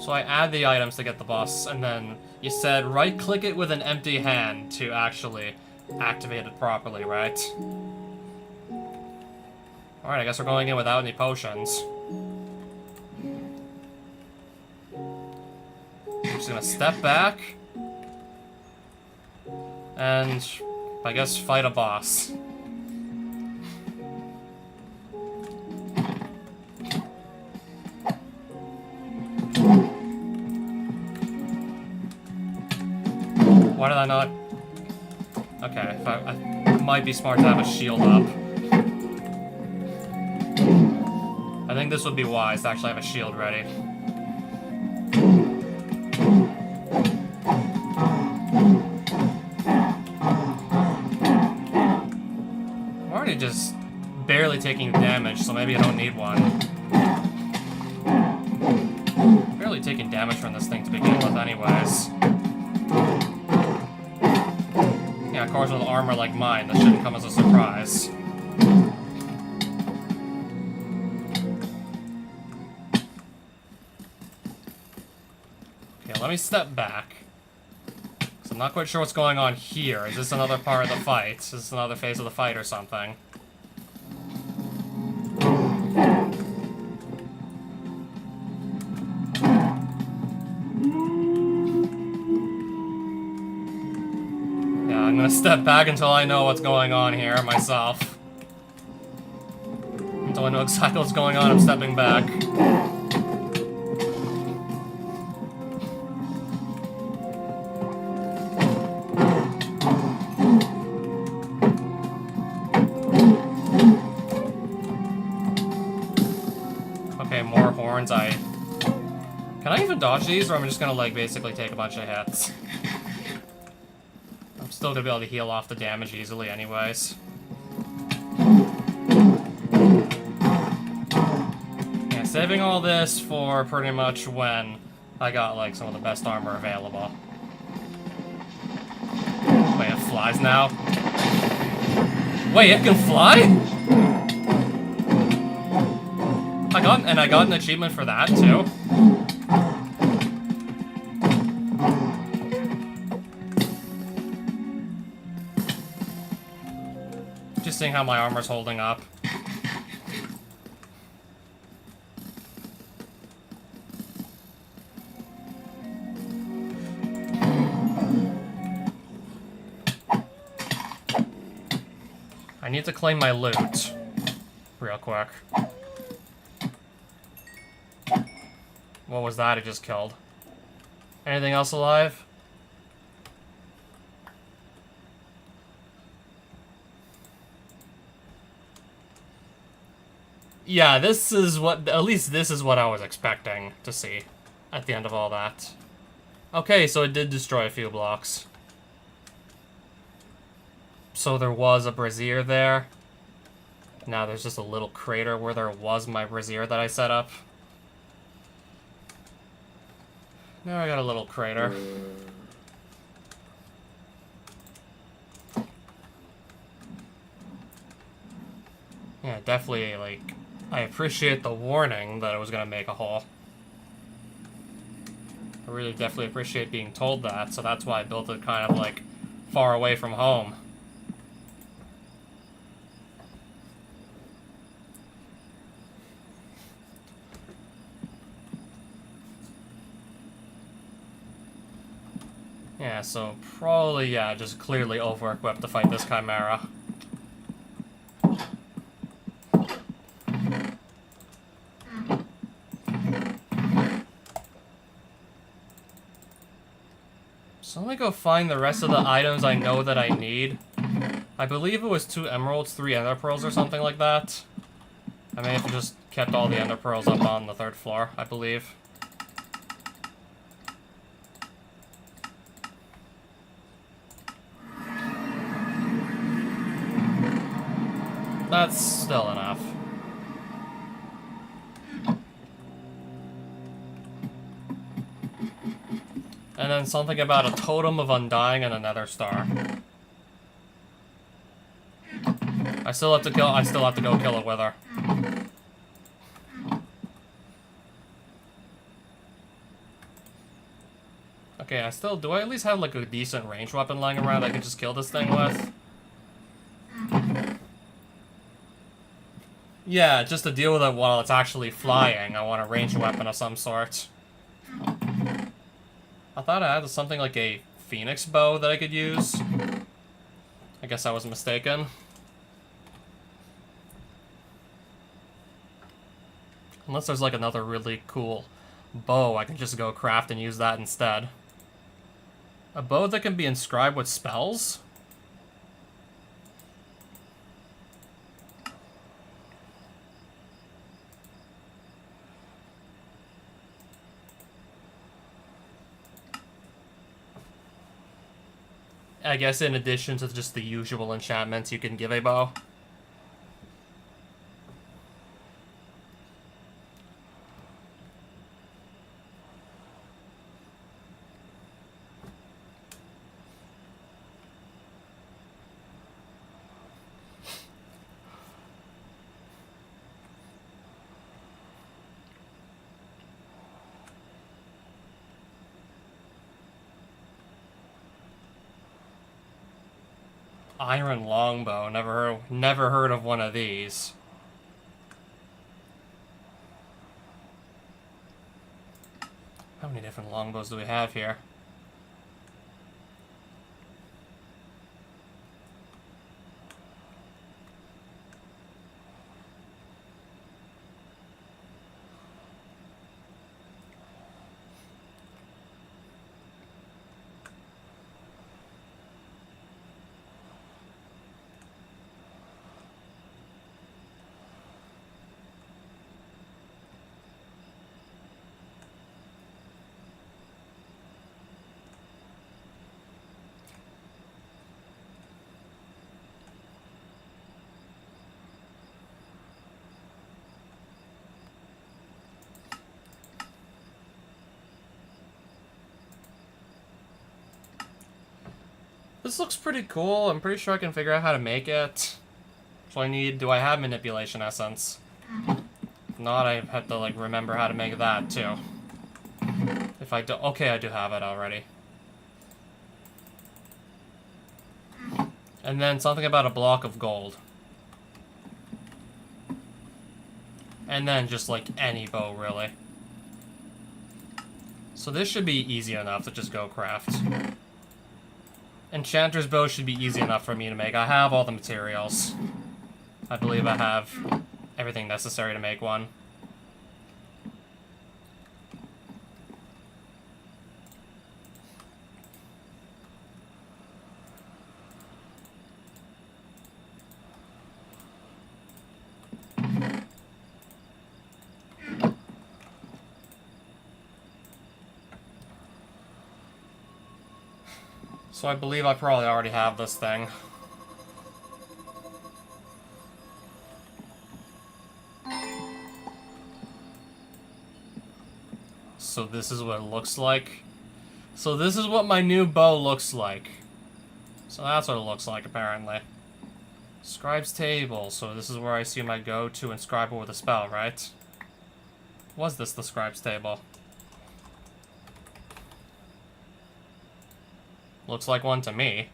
So I add the items to get the boss, and then you said right-click it with an empty hand to actually activate it properly, right? Alright, I guess we're going in without any potions. I'm just gonna step back, and I guess fight a boss. Why did I not... okay, it might be smart to have a shield up. I think this would be wise to actually have a shield ready. I'm already just barely taking damage, so maybe I don't need one. Barely taking damage from this thing to begin with anyways. Yeah, of course with armor like mine, this shouldn't come as a surprise. Okay, let me step back. Because I'm not quite sure what's going on here. Is this another part of the fight? Is this another phase of the fight or something? I'm gonna step back until I know what's going on here myself. Until I know exactly what's going on, I'm stepping back. Okay, more horns. Can I even dodge these, or am I just gonna, like, basically take a bunch of hits? I'm still gonna be able to heal off the damage easily anyways. Yeah, saving all this for pretty much when I got, like, some of the best armor available. Wait, it flies now? Wait, it can fly? I got an achievement for that, too. Just seeing how my armor's holding up. I need to claim my loot. real quick. What was that I just killed? Anything else alive? Yeah, this is what, at least this is what I was expecting to see at the end of all that. Okay, so it did destroy a few blocks. So there was a brazier there. Now there's just a little crater where there was my brazier that I set up. Now I got a little crater. Yeah, definitely, like, I appreciate the warning that it was gonna make a hole. I really definitely appreciate being told that, so that's why I built it kind of, like, far away from home. Yeah, so probably, yeah, just clearly over-equipped to fight this Chimera. So let me go find the rest of the items I know that I need. I believe it was 2 emeralds, 3 ender pearls or something like that. I may have just kept all the ender pearls up on the 3rd floor, I believe. That's still enough. And then something about a totem of undying and a nether star. I still have to go kill a wither. Okay, do I at least have like a decent ranged weapon lying around I can just kill this thing with? Yeah, just to deal with it while it's actually flying, I want a ranged weapon of some sort. I thought I had something like a phoenix bow that I could use. I guess I was mistaken. Unless there's like another really cool bow, I can just go craft and use that instead. A bow that can be inscribed with spells? I guess in addition to just the usual enchantments you can give a bow. Iron longbow, never heard of one of these. How many different longbows do we have here? This looks pretty cool. I'm pretty sure I can figure out how to make it. So do I have manipulation essence? If not, I have to like remember how to make that too. If I do, okay, I do have it already. And then something about a block of gold. And then just like any bow, really. So this should be easy enough to just go craft. Enchanter's bow should be easy enough for me to make. I have all the materials. I believe I have everything necessary to make one. So I believe I probably already have this thing. So this is what it looks like. So this is what my new bow looks like. So that's what it looks like, apparently. Scribe's table. So this is where I assume I go to inscribe it with a spell, right? Was this the scribe's table? Looks like one to me.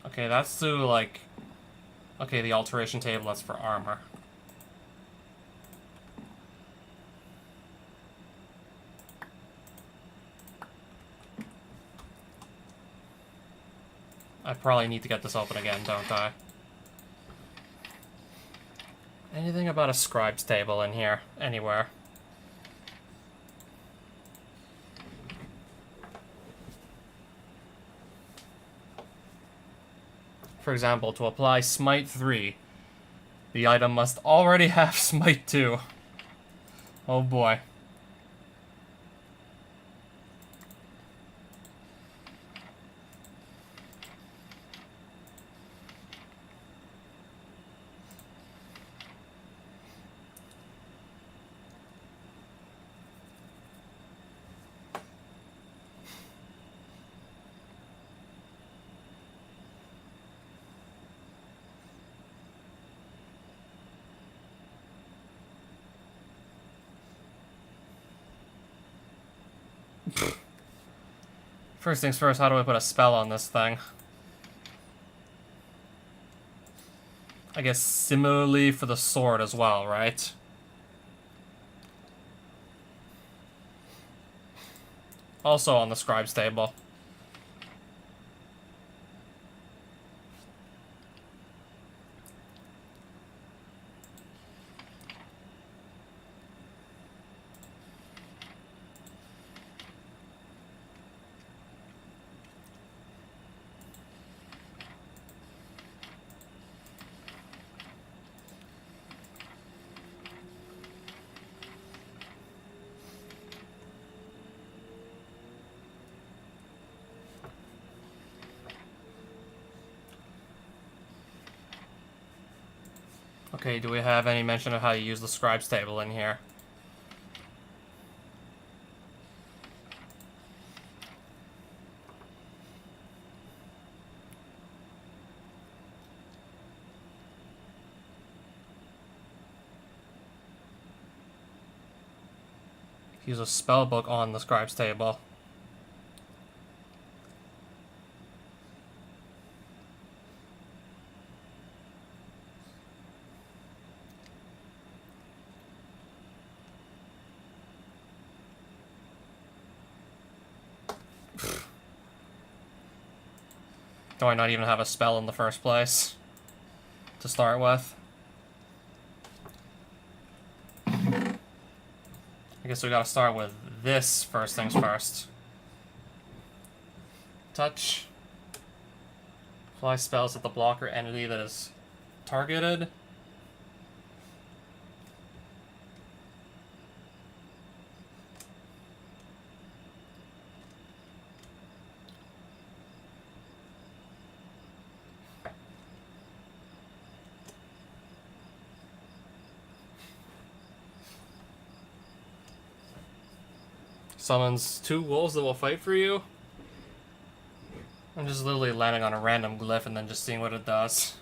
Okay, that's to, like... Okay, the alteration table, that's for armor. I probably need to get this open again, don't I? Anything about a scribe's table in here? Anywhere? For example, to apply Smite 3, the item must already have Smite 2. Oh boy. First things first, how do I put a spell on this thing? I guess similarly for the sword as well, right? Also on the scribe's table. Okay, do we have any mention of how you use the scribe's table in here? Use a spell book on the scribe's table. Do I not even have a spell in the first place to start with? I guess we gotta start with this first things first. Touch. Apply spells at the blocker entity that is targeted. Summons 2 wolves that will fight for you. I'm just literally landing on a random glyph and then just seeing what it does.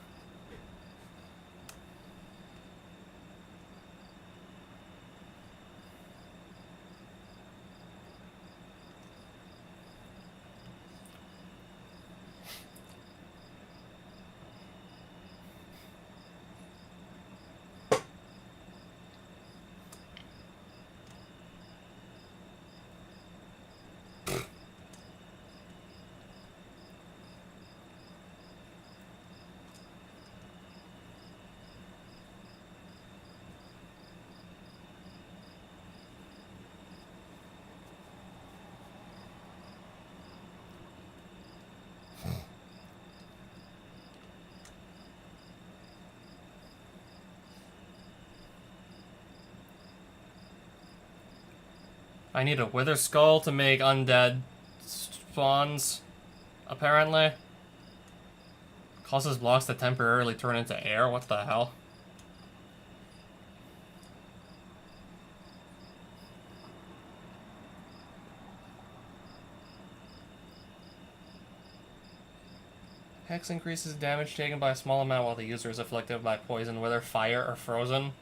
I need a Wither Skull to make undead spawns, apparently. Causes blocks to temporarily turn into air? What the hell? Hex increases damage taken by a small amount while the user is afflicted by poison, whether fire or frozen.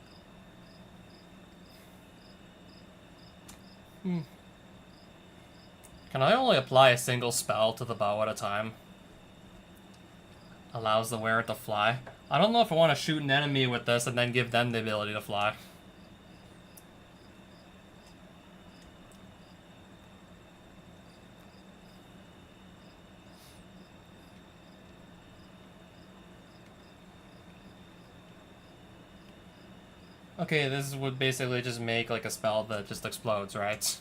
Can I only apply a single spell to the bow at a time? Allows the wearer to fly. I don't know if I want to shoot an enemy with this and then give them the ability to fly. Okay, this would basically just make like a spell that just explodes, right?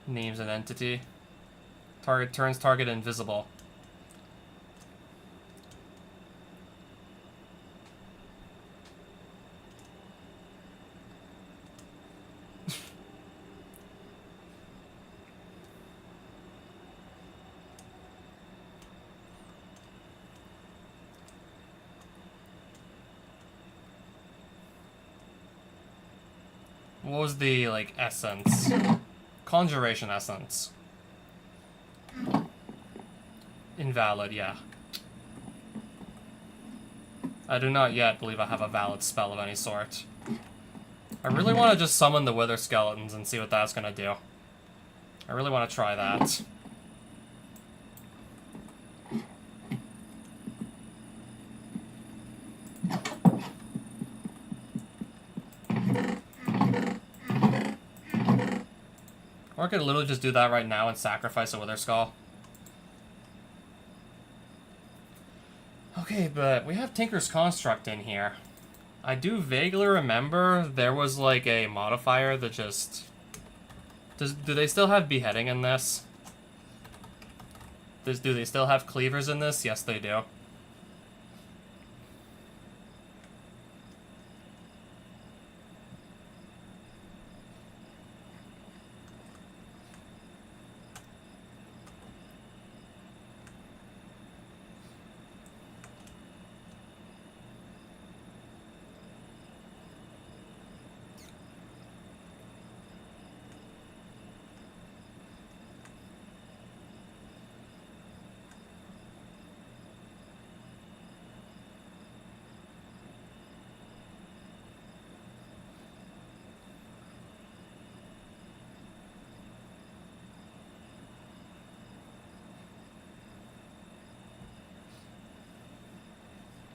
Names an entity. Target turns target invisible. What was the, like, essence? Conjuration essence. Invalid, yeah. I do not yet believe I have a valid spell of any sort. I really want to just summon the Wither Skeletons and see what that's gonna do. I really want to try that. Or I could literally just do that right now and sacrifice a Wither Skull. Okay, but we have Tinker's Construct in here. I do vaguely remember there was like a modifier that just... do they still have beheading in this? Do they still have cleavers in this? Yes, they do.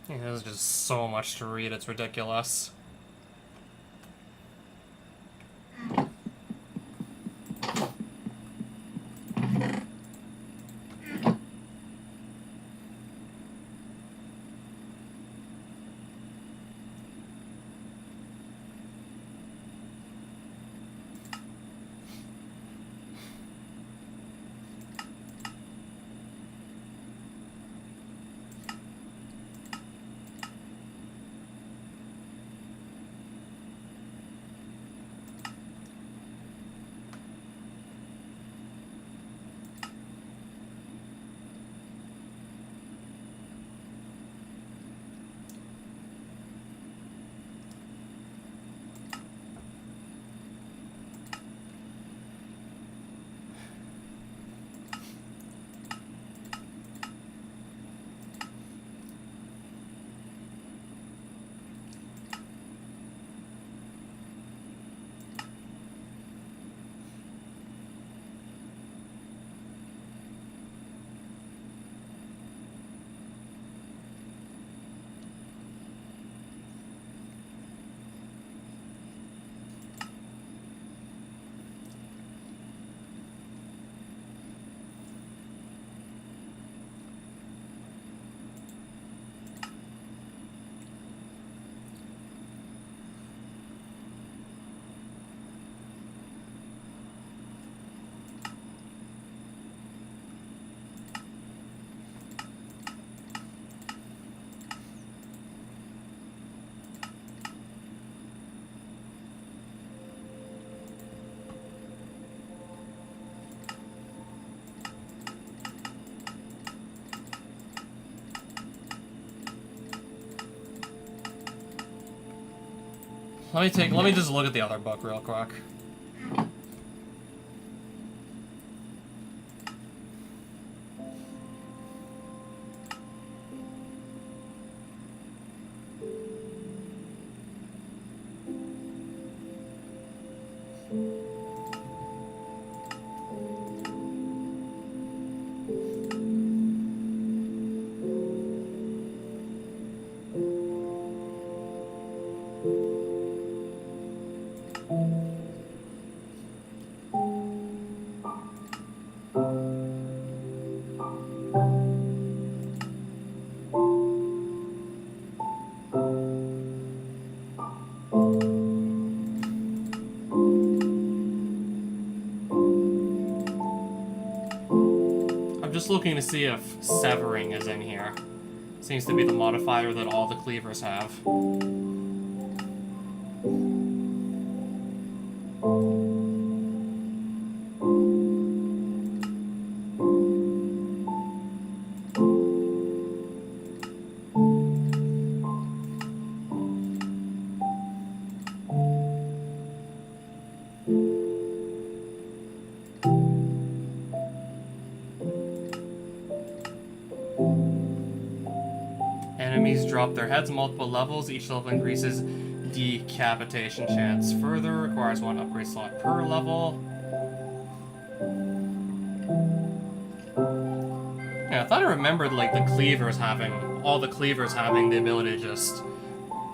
Yeah, there's just so much to read, it's ridiculous. Let me just look at the other book real quick. Just looking to see if severing is in here. Seems to be the modifier that all the cleavers have. Enemies drop their heads multiple levels. Each level increases decapitation chance. Further, requires one upgrade slot per level. Yeah, I thought I remembered like all the cleavers having the ability to just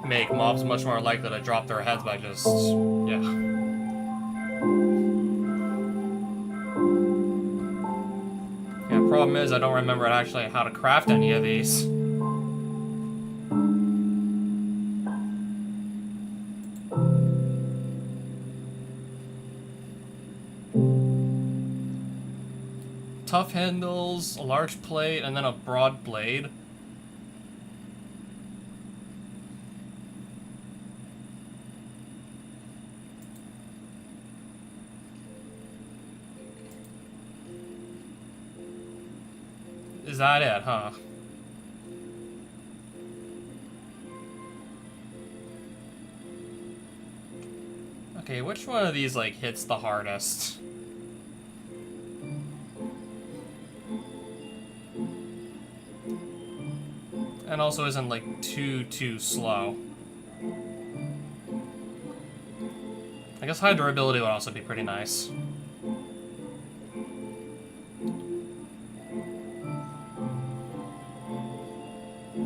make mobs much more likely to drop their heads by just, yeah. Yeah, problem is I don't remember actually how to craft any of these. Tough handles, a large plate, and then a broad blade. Is that it, huh? Okay, which one of these, like, hits the hardest? And also isn't, like, too slow. I guess high durability would also be pretty nice.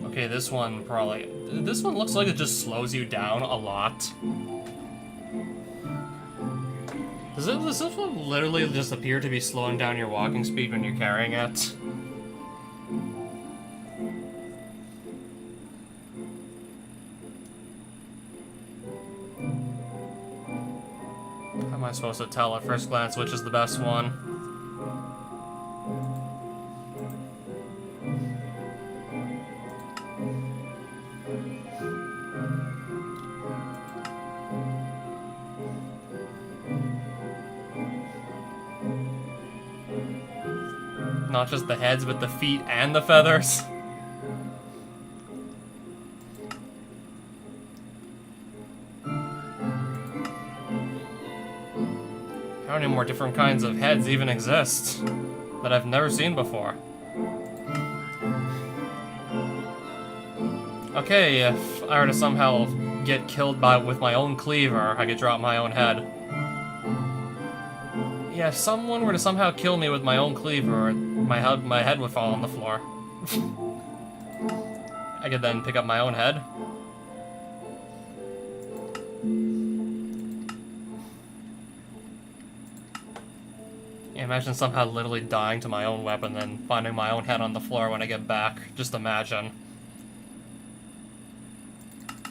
Okay, this one looks like it just slows you down a lot. Does this one literally just appear to be slowing down your walking speed when you're carrying it? How am I supposed to tell at first glance which is the best one? Not just the heads, but the feet and the feathers. How many more different kinds of heads even exist that I've never seen before? Okay, if I were to somehow get killed with my own cleaver, I could drop my own head. Yeah, if someone were to somehow kill me with my own cleaver, my head would fall on the floor. I could then pick up my own head. Yeah, imagine somehow literally dying to my own weapon, then finding my own head on the floor when I get back. Just imagine.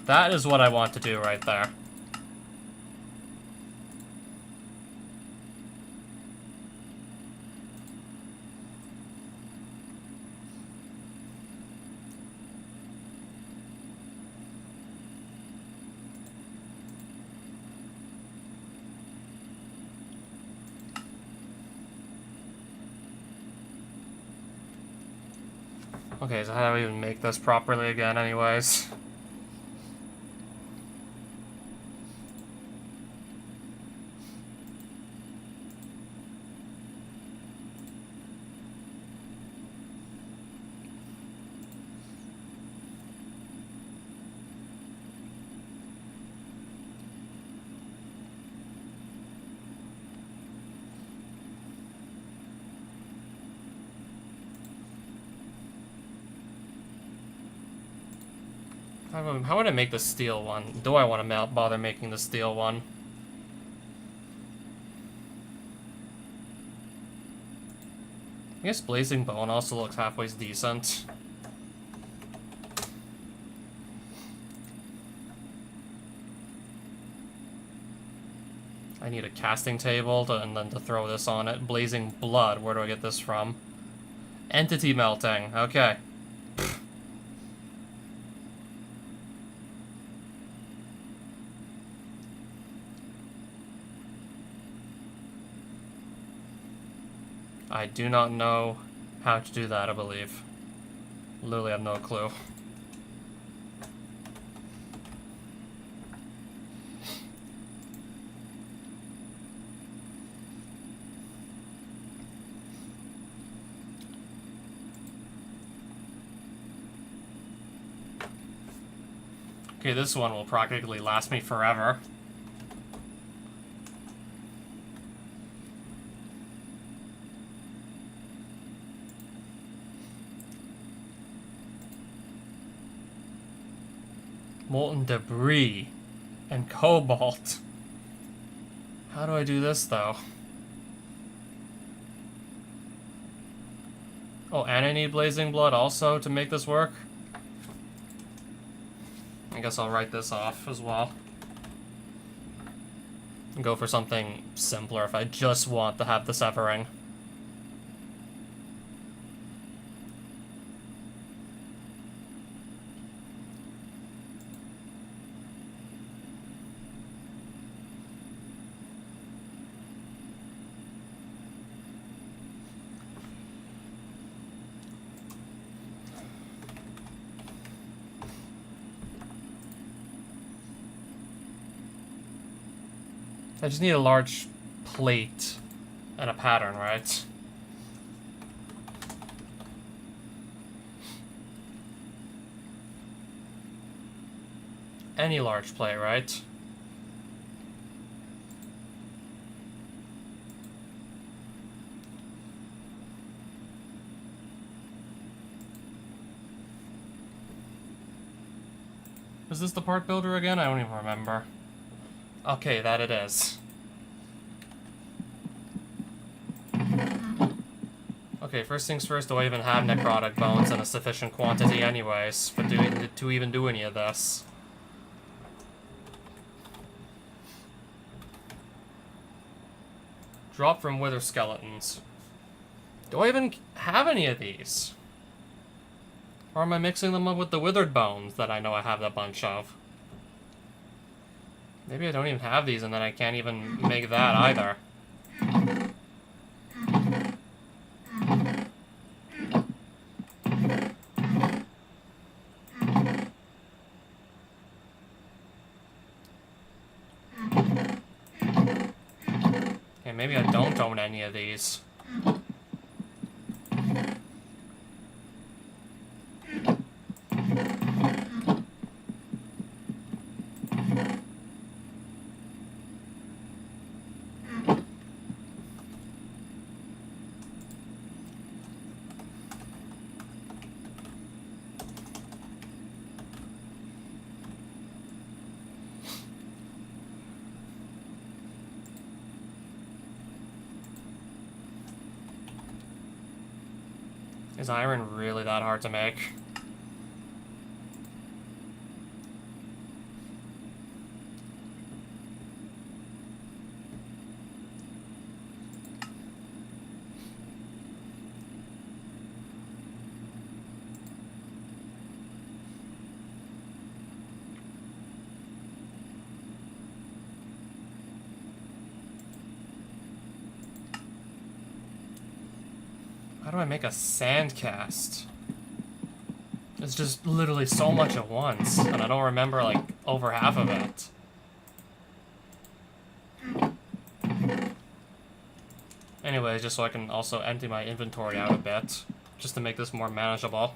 That is what I want to do right there. Okay, so how do I even make this properly again anyways? How would I make the steel one? Do I want to bother making the steel one? I guess Blazing Bone also looks halfway decent. I need a casting table and then to throw this on it. Blazing Blood, where do I get this from? Entity Melting, okay. I do not know how to do that, I believe. Literally have no clue. Okay, this one will practically last me forever. Molten Debris and Cobalt. How do I do this, though? Oh, and I need Blazing Blood also to make this work? I guess I'll write this off as well. And go for something simpler if I just want to have the Severing. I just need a large plate and a pattern, right? Any large plate, right? Is this the part builder again? I don't even remember. Okay, that it is. Okay, first things first, do I even have necrotic bones in a sufficient quantity anyways for to even do any of this? Drop from Wither Skeletons. Do I even have any of these? Or am I mixing them up with the Withered Bones that I know I have a bunch of? Maybe I don't even have these and then I can't even make that either. Okay, maybe I don't own any of these. Is iron really that hard to make? How do I make a sand cast? It's just literally so much at once, and I don't remember, like, over half of it. Anyway, just so I can also empty my inventory out a bit, just to make this more manageable.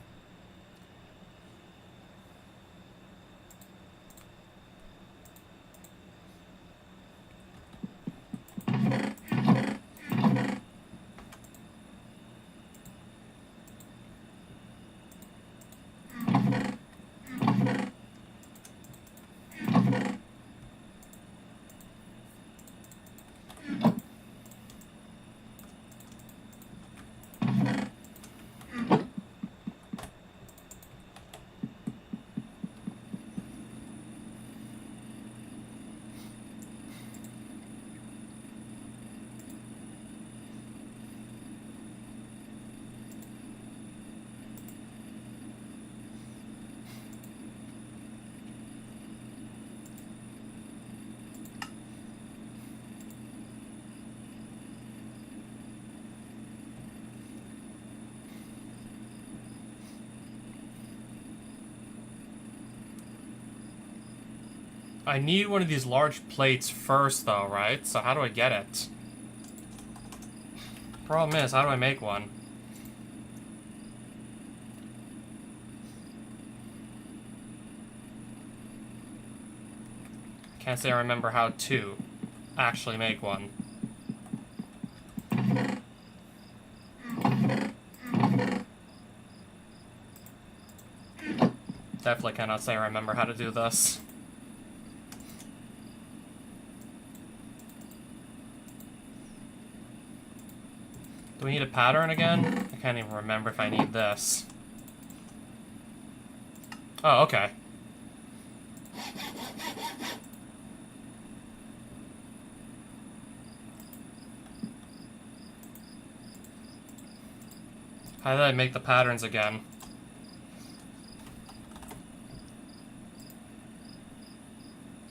I need one of these large plates first, though, right? So how do I get it? Problem is, how do I make one? Can't say I remember how to actually make one. Definitely cannot say I remember how to do this. Do we need a pattern again? I can't even remember if I need this. Oh, okay. How did I make the patterns again?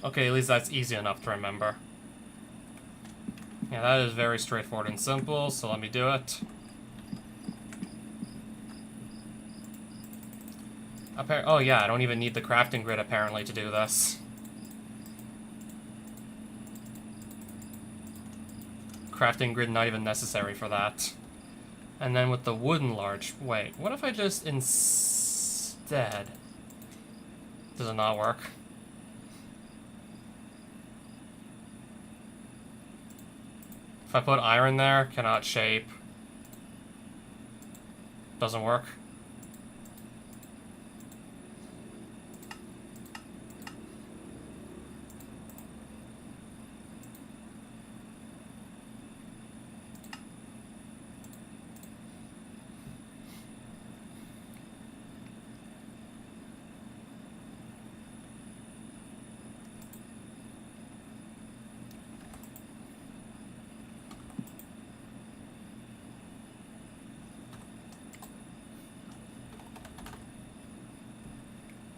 Okay, at least that's easy enough to remember. Yeah, that is very straightforward and simple, so let me do it. Oh yeah, I don't even need the crafting grid apparently to do this. Crafting grid not even necessary for that. And then with the wooden large... Wait, what if I just instead... Does it not work? If I put iron there, cannot shape. Doesn't work.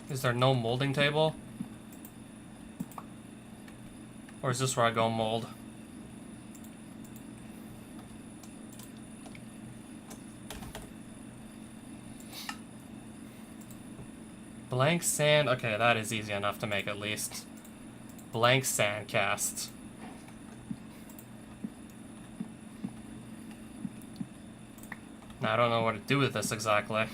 Is there no molding table? Or is this where I go mold? Blank sand. Okay, that is easy enough to make at least. Blank sand cast. Now, I don't know what to do with this exactly.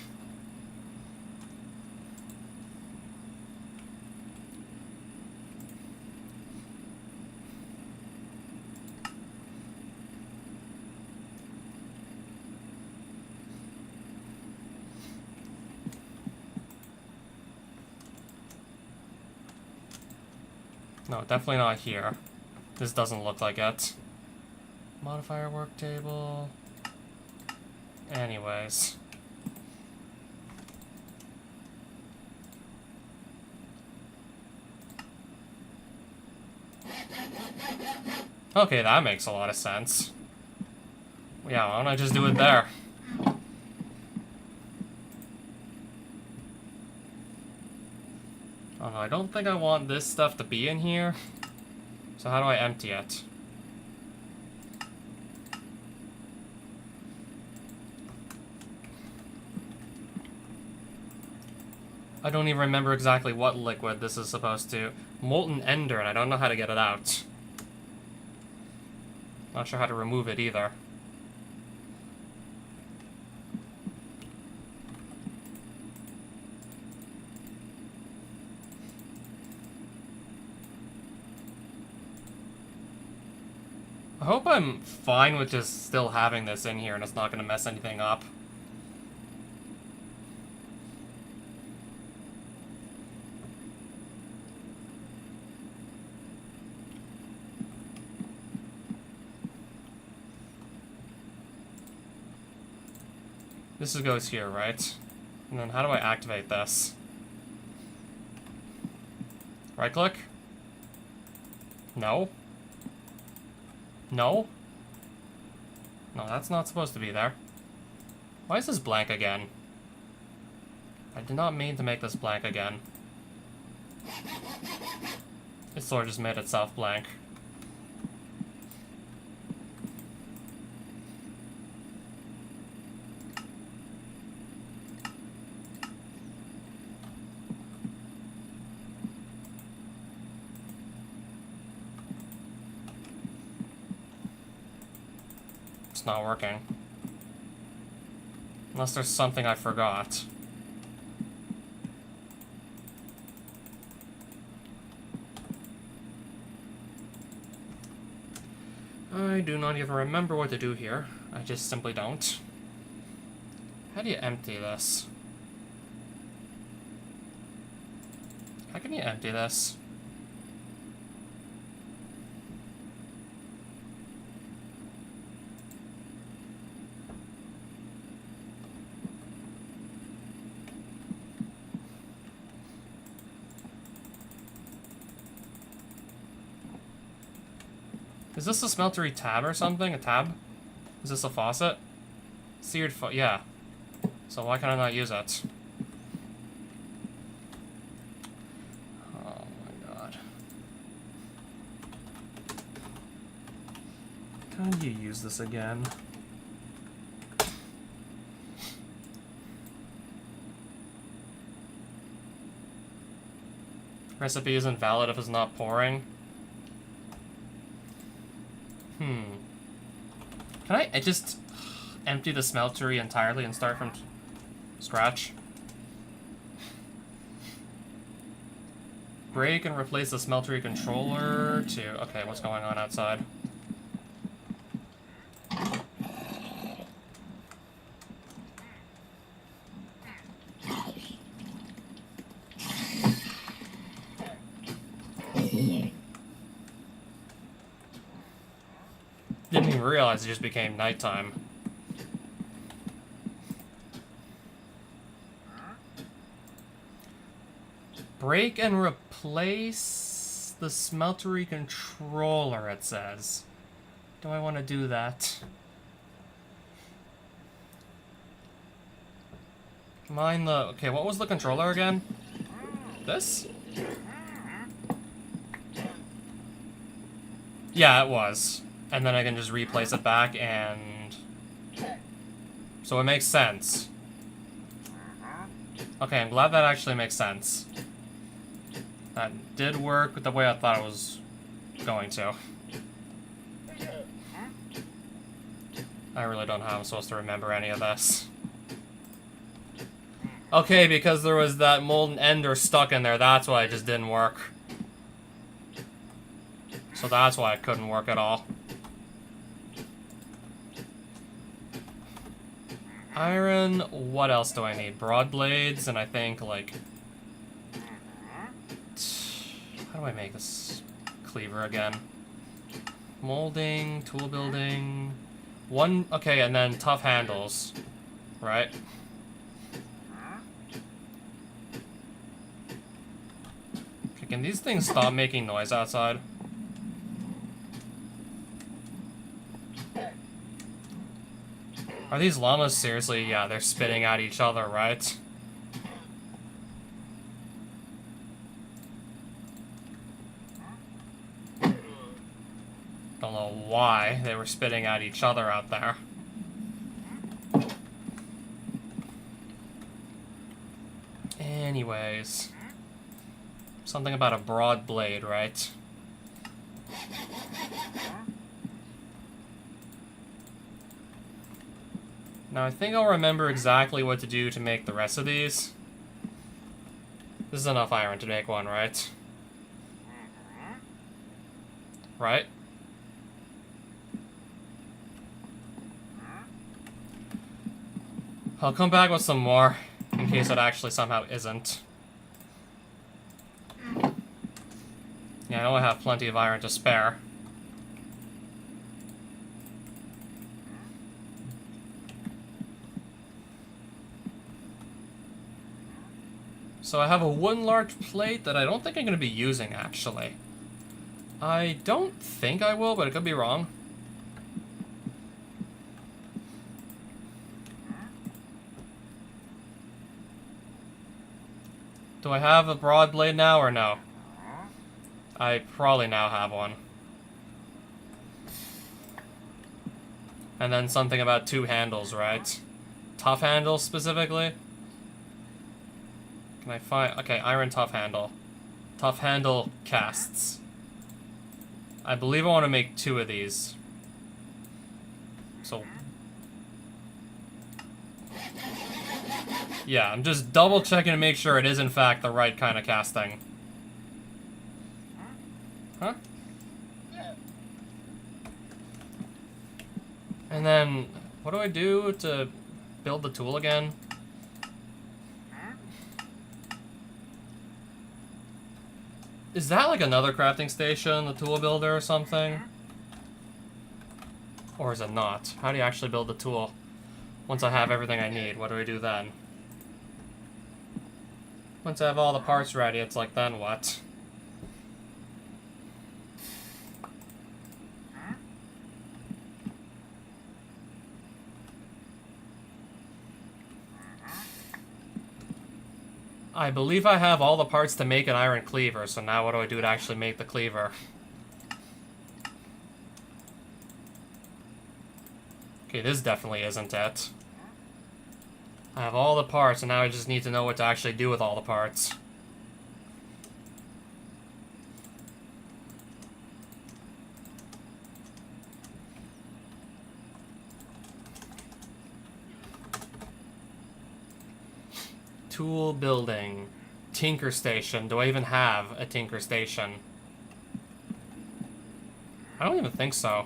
No, definitely not here. This doesn't look like it. Modifier work table. Anyways. Okay, that makes a lot of sense. Yeah, why don't I just do it there? Oh no, I don't think I want this stuff to be in here. So how do I empty it? I don't even remember exactly what liquid this is supposed to. Molten Ender, and I don't know how to get it out. Not sure how to remove it either. I hope I'm fine with just still having this in here and it's not going to mess anything up. This goes here, right? And then how do I activate this? Right click? No? No? No, that's not supposed to be there. Why is this blank again? I did not mean to make this blank again. It sort of just made itself blank. just not working. Unless there's something I forgot. I do not even remember what to do here. I just simply don't. How do you empty this? How can you empty this? Is this a smeltery tab or something? A tab? Is this a faucet? Seared yeah. So why can I not use it? Oh my god. How do you use this again? Recipe isn't valid if it's not pouring. Can I just empty the smeltery entirely and start from scratch? Break and replace the smeltery controller to... Okay, what's going on outside? Didn't even realize it just became nighttime. Break and replace the smeltery controller, it says. Do I want to do that? Mine the... Okay, what was the controller again? This? Yeah, it was. And then I can just replace it back and... So it makes sense. Okay, I'm glad that actually makes sense. That did work the way I thought it was going to. I really don't know how I'm supposed to remember any of this. Okay, because there was that molten ender stuck in there, that's why it just didn't work. So that's why it couldn't work at all. Iron, what else do I need? Broad blades, and I think, like... How do I make this cleaver again? Molding, tool building... One, okay, and then tough handles, right? Okay, can these things stop making noise outside? Are these llamas seriously? Yeah, they're spitting at each other, right? Don't know why they were spitting at each other out there. Anyways. Something about a broad blade, right? Now I think I'll remember exactly what to do to make the rest of these. This is enough iron to make one, right? Right? I'll come back with some more, in case it actually somehow isn't. Yeah, I know I have plenty of iron to spare. So I have a wooden large plate that I don't think I'm going to be using, actually. I don't think I will, but it could be wrong. Do I have a broad blade now, or no? I probably now have one. And then something about two handles, right? Tough handles, specifically? Can I find... Okay, iron tough handle. Tough handle casts. I believe I want to make two of these. So... yeah, I'm just double checking to make sure it is in fact the right kind of casting. Huh? And then, what do I do to build the tool again? Is that like another crafting station, the tool builder or something? Or is it not? How do you actually build the tool? Once I have everything I need, what do I do then? Once I have all the parts ready, it's like, then what? I believe I have all the parts to make an iron cleaver, so now what do I do to actually make the cleaver? Okay, this definitely isn't it. I have all the parts, and now I just need to know what to actually do with all the parts. Tool building. Tinker station. Do I even have a tinker station? I don't even think so.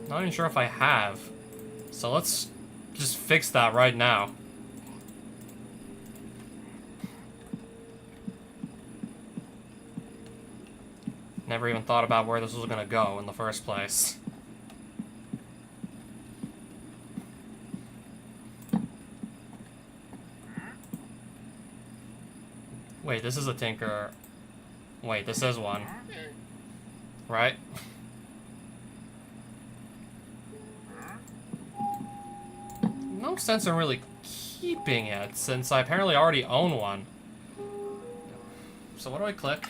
Not even sure if I have. So let's just fix that right now. Never even thought about where this was gonna go in the first place. Wait, this is a tinker. Wait, this is one. Right? No sense in really keeping it, since I apparently already own one. So what do I click?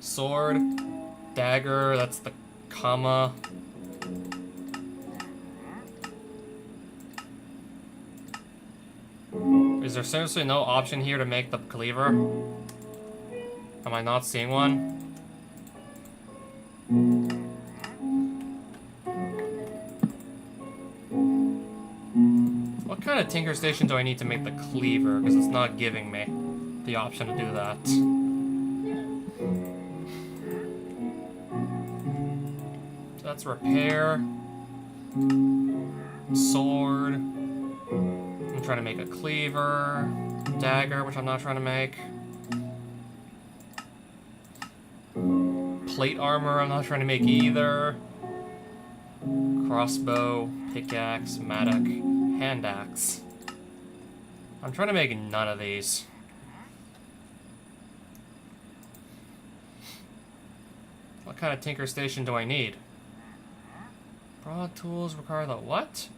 Sword, dagger, that's the comma. Is there seriously no option here to make the cleaver? Am I not seeing one? What kind of tinker station do I need to make the cleaver? Because it's not giving me the option to do that. So that's repair. Sword. I'm trying to make a cleaver. Dagger, which I'm not trying to make. Plate armor, I'm not trying to make either. Crossbow, pickaxe, mattock, hand axe. I'm trying to make none of these. What kind of tinker station do I need? Broad tools require the what?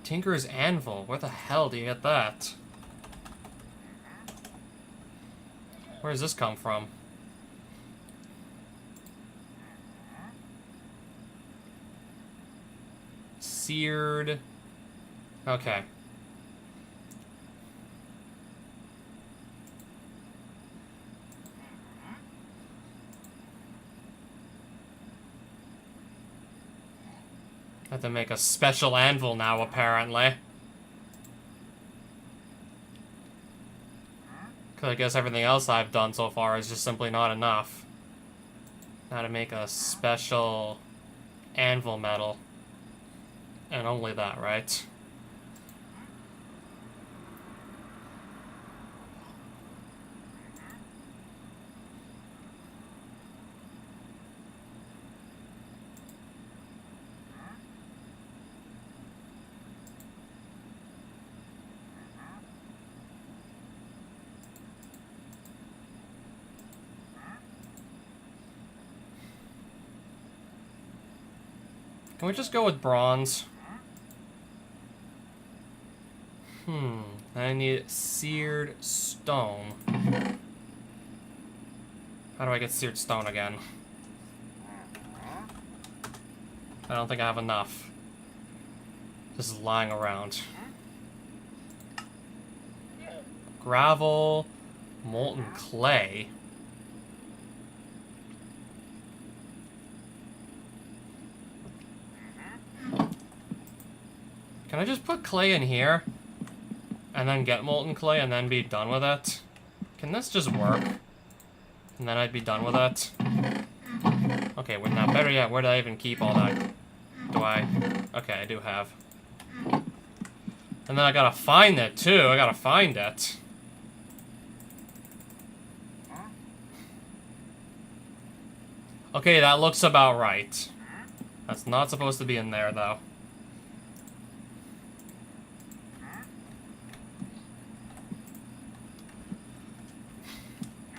Tinker's anvil. Where the hell do you get that? Where does this come from? Seared. Okay. I have to make a special anvil now, apparently. Because I guess everything else I've done so far is just simply not enough. Now to make a special anvil metal. And only that, right? Can we just go with bronze? I need seared stone. How do I get seared stone again? I don't think I have enough. This is lying around. Gravel, molten clay. Can I just put clay in here? And then get molten clay and then be done with it? Can this just work? And then I'd be done with it? Okay, well, now better yet, where do I even keep all that? Do I? Okay, I do have. And then I gotta find it, too. I gotta find it. Okay, that looks about right. That's not supposed to be in there, though.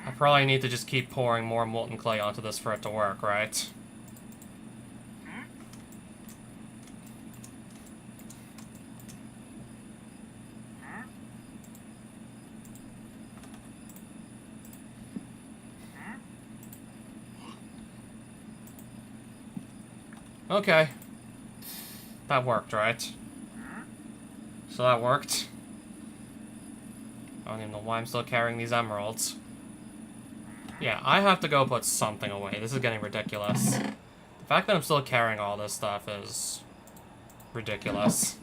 I probably need to just keep pouring more molten clay onto this for it to work, right? Okay. That worked, right? So that worked. I don't even know why I'm still carrying these emeralds. Yeah, I have to go put something away. This is getting ridiculous. The fact that I'm still carrying all this stuff is ridiculous.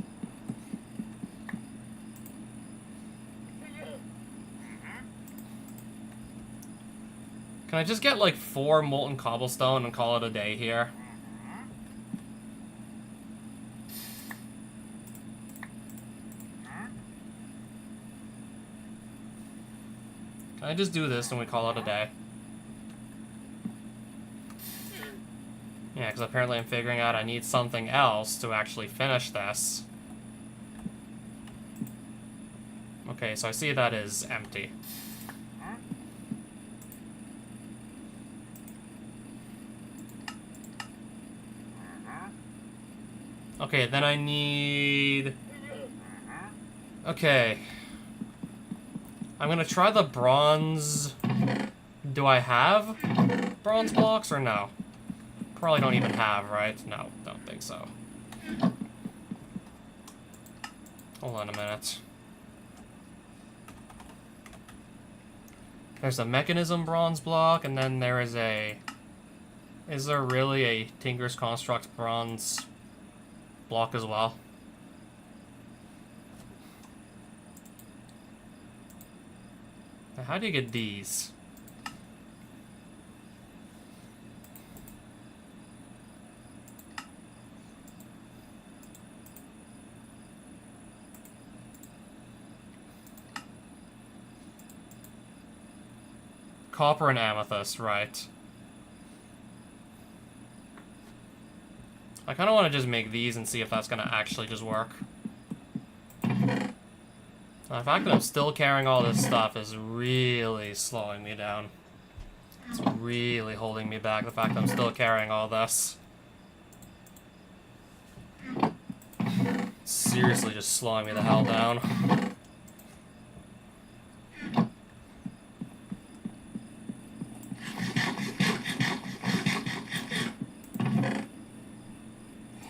Can I just get like 4 molten cobblestone and call it a day here? Can I just do this and we call it a day? Yeah, because apparently I'm figuring out I need something else to actually finish this. Okay, so I see that is empty. Okay, then I need... Okay. I'm gonna try the bronze... Do I have bronze blocks or no? Probably don't even have, right? No, don't think so. Hold on a minute. There's a mechanism bronze block, and then there is a... Is there really a Tinker's Construct bronze block as well? Now, how do you get these? Copper and amethyst, right. I kind of want to just make these and see if that's going to actually just work. The fact that I'm still carrying all this stuff is really slowing me down. It's really holding me back, the fact that I'm still carrying all this. Seriously just slowing me the hell down.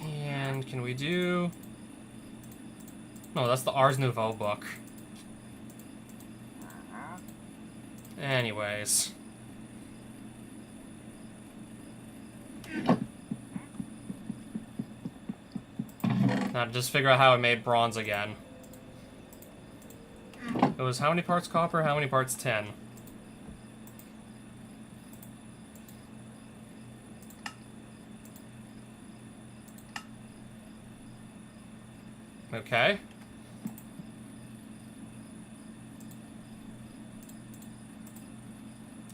And can we do... No, that's the Ars Nouveau book. Anyways. Now to just figure out how I made bronze again. It was how many parts copper, how many parts tin? Okay.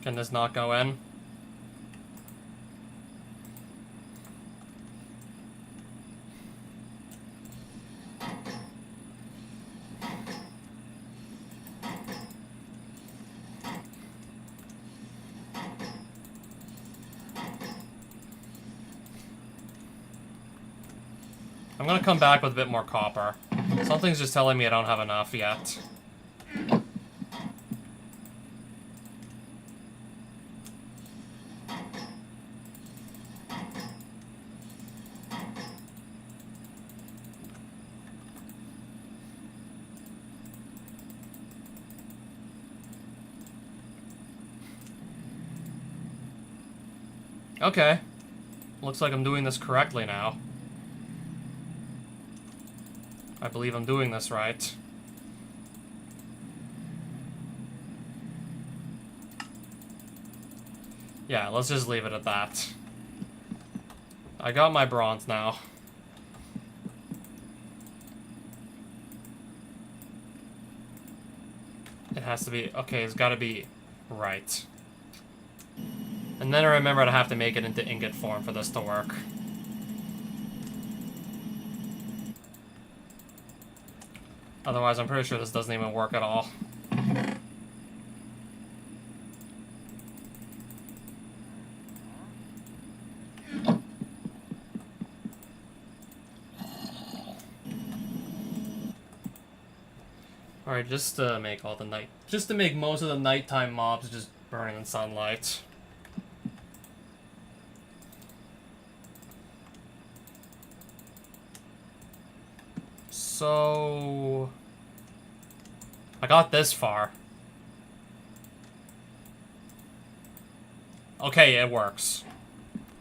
Can this not go in? I'm gonna come back with a bit more copper. Something's just telling me I don't have enough yet. Okay. Looks like I'm doing this correctly now. I believe I'm doing this right. Yeah, let's just leave it at that. I got my bronze now. It has to be... Okay, it's gotta be right. And then I remembered I have to make it into ingot form for this to work. Otherwise, I'm pretty sure this doesn't even work at all. Alright, just to make all the night... Just to make most of the nighttime mobs just burn in sunlight. So... I got this far. Okay, it works.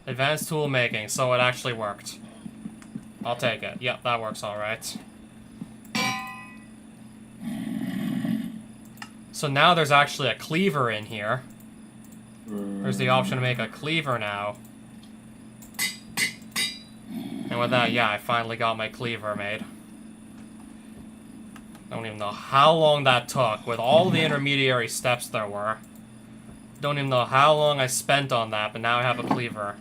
Advanced tool making, so it actually worked. I'll take it. Yep, that works alright. So now there's actually a cleaver in here. There's the option to make a cleaver now. And with that, yeah, I finally got my cleaver made. I don't even know how long that took, with all the intermediary steps there were. Don't even know how long I spent on that, but now I have a cleaver.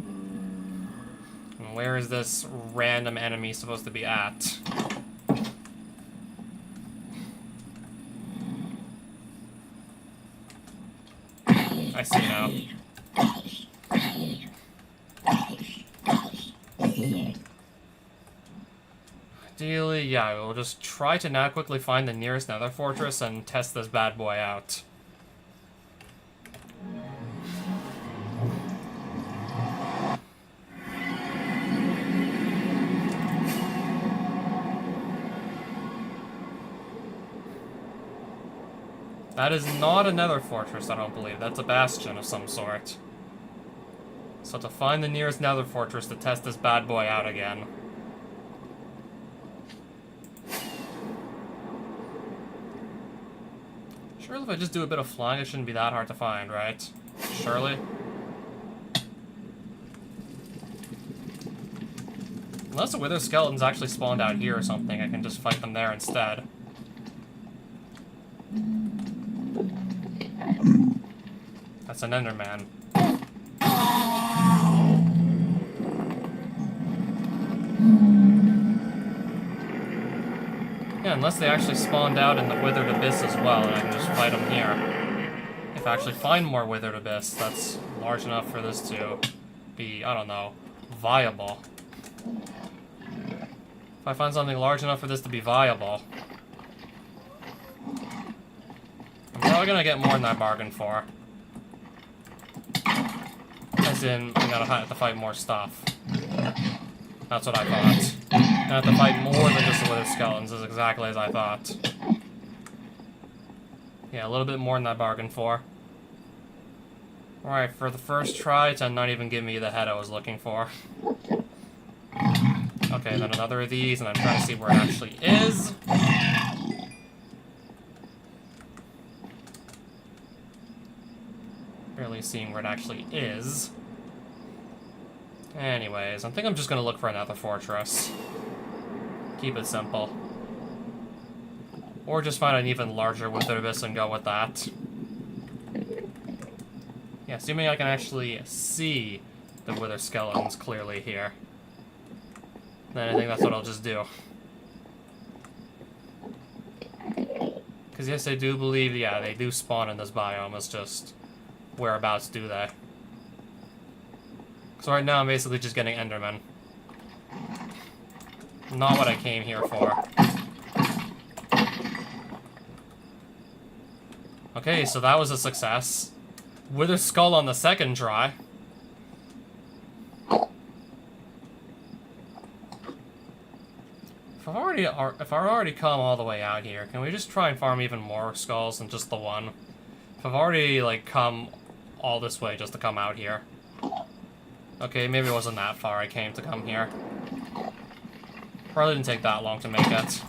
And where is this random enemy supposed to be at? I see now. Ideally, yeah, we'll just try to now quickly find the nearest nether fortress and test this bad boy out. That is not a nether fortress, I don't believe. That's a bastion of some sort. So to find the nearest nether fortress to test this bad boy out again. Surely if I just do a bit of flying, it shouldn't be that hard to find, right? Surely? Unless the wither skeletons actually spawned out here or something, I can just fight them there instead. That's an Enderman. Yeah, unless they actually spawned out in the Withered Abyss as well, and I can just fight them here. If I actually find more Withered Abyss, that's large enough for this to be, I don't know, viable. If I find something large enough for this to be viable, I'm probably gonna get more than I bargained for. As in, I gotta have to fight more stuff. That's what I thought. I have to fight more than just the Wither Skeletons, is exactly as I thought. Yeah, a little bit more than I bargained for. Alright, for the first try, to not even give me the head I was looking for. Okay, then another of these, and I'm trying to see where it actually is. Barely seeing where it actually is. Anyways, I think I'm just gonna look for another fortress. Keep it simple. Or just find an even larger Withered Abyss and go with that. Yeah, assuming I can actually see the Wither Skeletons clearly here. Then I think that's what I'll just do. Because yes, I do believe, yeah, they do spawn in this biome, it's just whereabouts do they? So right now I'm basically just getting Endermen. Not what I came here for. Okay, so that was a success. Wither Skull on the second try. If I've already come all the way out here, can we just try and farm even more skulls than just the one? If I've already, like, come all this way just to come out here. Okay, maybe it wasn't that far I came to come here. Probably didn't take that long to make it.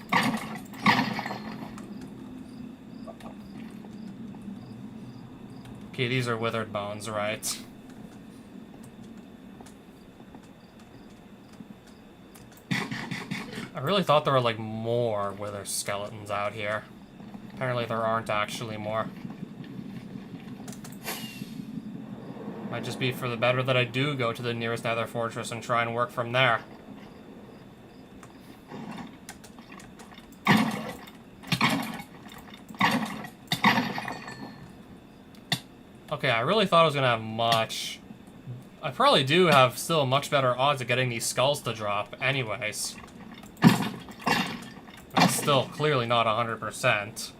Okay, these are withered bones, right? I really thought there were, like, more wither skeletons out here. Apparently there aren't actually more. Might just be for the better that I do go to the nearest nether fortress and try and work from there. Okay, I really thought I was gonna have much... I probably do have still much better odds of getting these skulls to drop anyways. It's still clearly not 100%.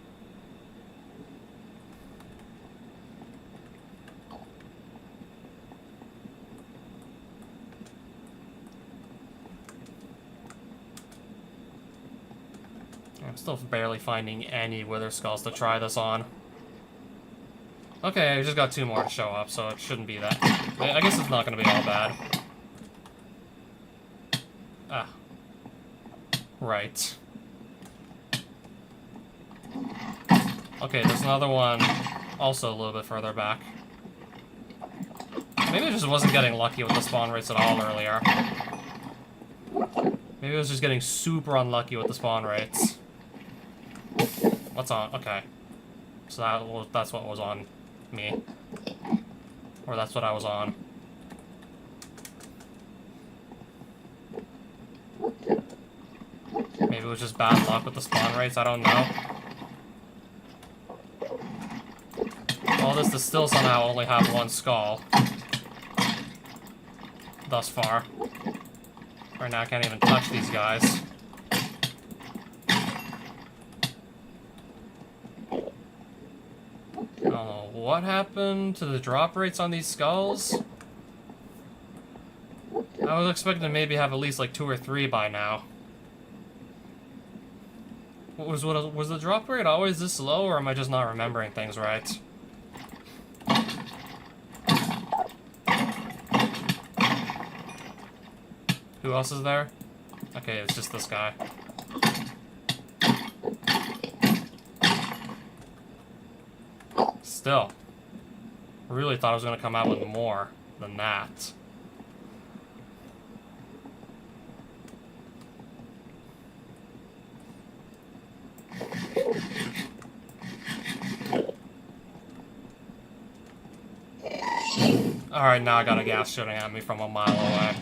I'm still barely finding any wither skulls to try this on. Okay, I just got 2 more to show up, so it shouldn't be that. I guess it's not going to be all bad. Ah. Right. Okay, there's another one also a little bit further back. Maybe I just wasn't getting lucky with the spawn rates at all earlier. Maybe I was just getting super unlucky with the spawn rates. What's on? Okay. So that's what was on me. Or that's what I was on. Maybe it was just bad luck with the spawn rates, I don't know. All this to still somehow only have 1 skull. Thus far. Right now I can't even touch these guys. I don't know what happened to the drop rates on these skulls. I was expecting to maybe have at least like 2 or 3 by now. Was the drop rate always this low, or am I just not remembering things right? Who else is there? Okay, it's just this guy. Still, really thought I was going to come out with more than that. Alright, now I got a gas shooting at me from a mile away.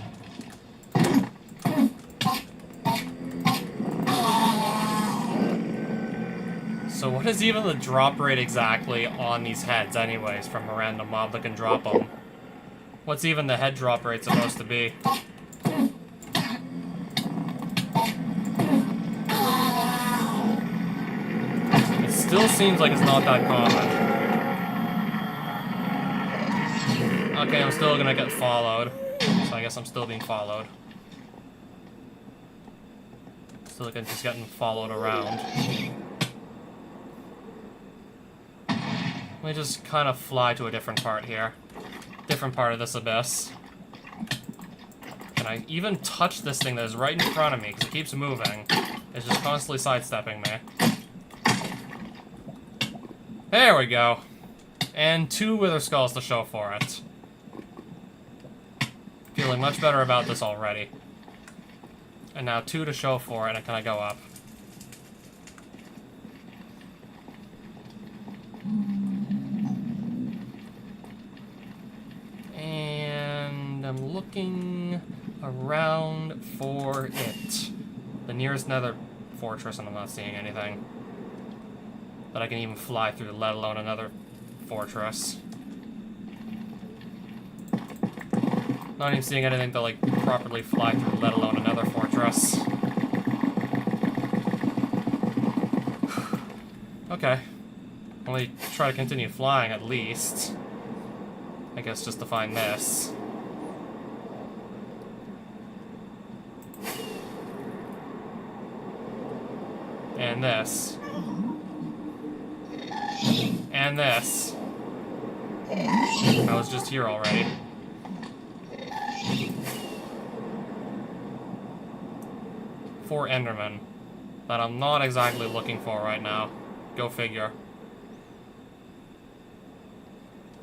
So what is even the drop rate exactly on these heads anyways from a random mob that can drop them? What's even the head drop rate supposed to be? It still seems like it's not that common. Okay, I'm still gonna get followed. So I guess I'm still being followed. Still like I'm just getting followed around. Let me just kind of fly to a different part here. Different part of this abyss. Can I even touch this thing that is right in front of me? Because it keeps moving. It's just constantly sidestepping me. There we go. And 2 wither skulls to show for it. Feeling much better about this already. And now 2 to show for it, and can I go up? And I'm looking around for it. The nearest nether fortress, and I'm not seeing anything that I can even fly through, let alone another fortress. Not even seeing anything to, like, properly fly through, let alone another fortress. Okay. Let me try to continue flying, at least. I guess just to find this. And this. And this. I was just here already. 4 Endermen that I'm not exactly looking for right now. Go figure.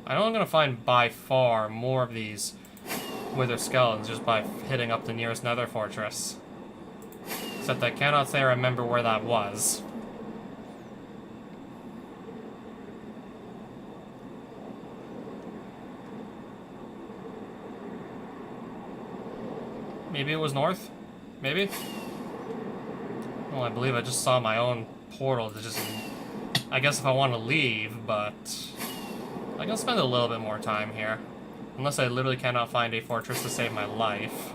I know I'm gonna find by far more of these Wither skeletons just by hitting up the nearest nether fortress. Except I cannot say I remember where that was. Maybe it was north? Maybe? Well, I believe I just saw my own portal to just... I guess if I want to leave, but... I can spend a little bit more time here. Unless I literally cannot find a fortress to save my life.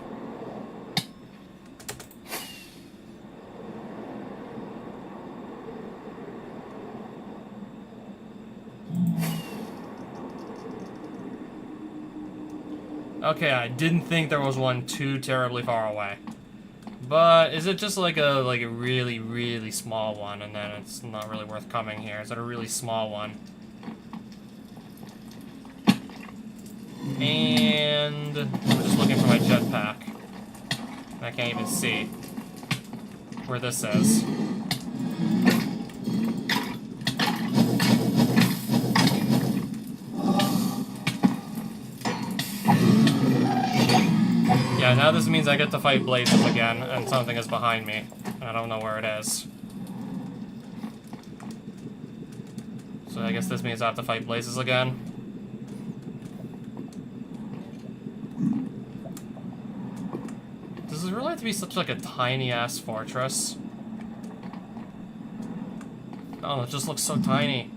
Okay, I didn't think there was one too terribly far away. But is it just like a really, really small one and then it's not really worth coming here? Is it a really small one? And I'm just looking for my jetpack. I can't even see where this is. Yeah, now this means I get to fight blazes again, and something is behind me. And I don't know where it is. So I guess this means I have to fight blazes again. Does it really have to be such like a tiny-ass fortress? Oh, it just looks so tiny.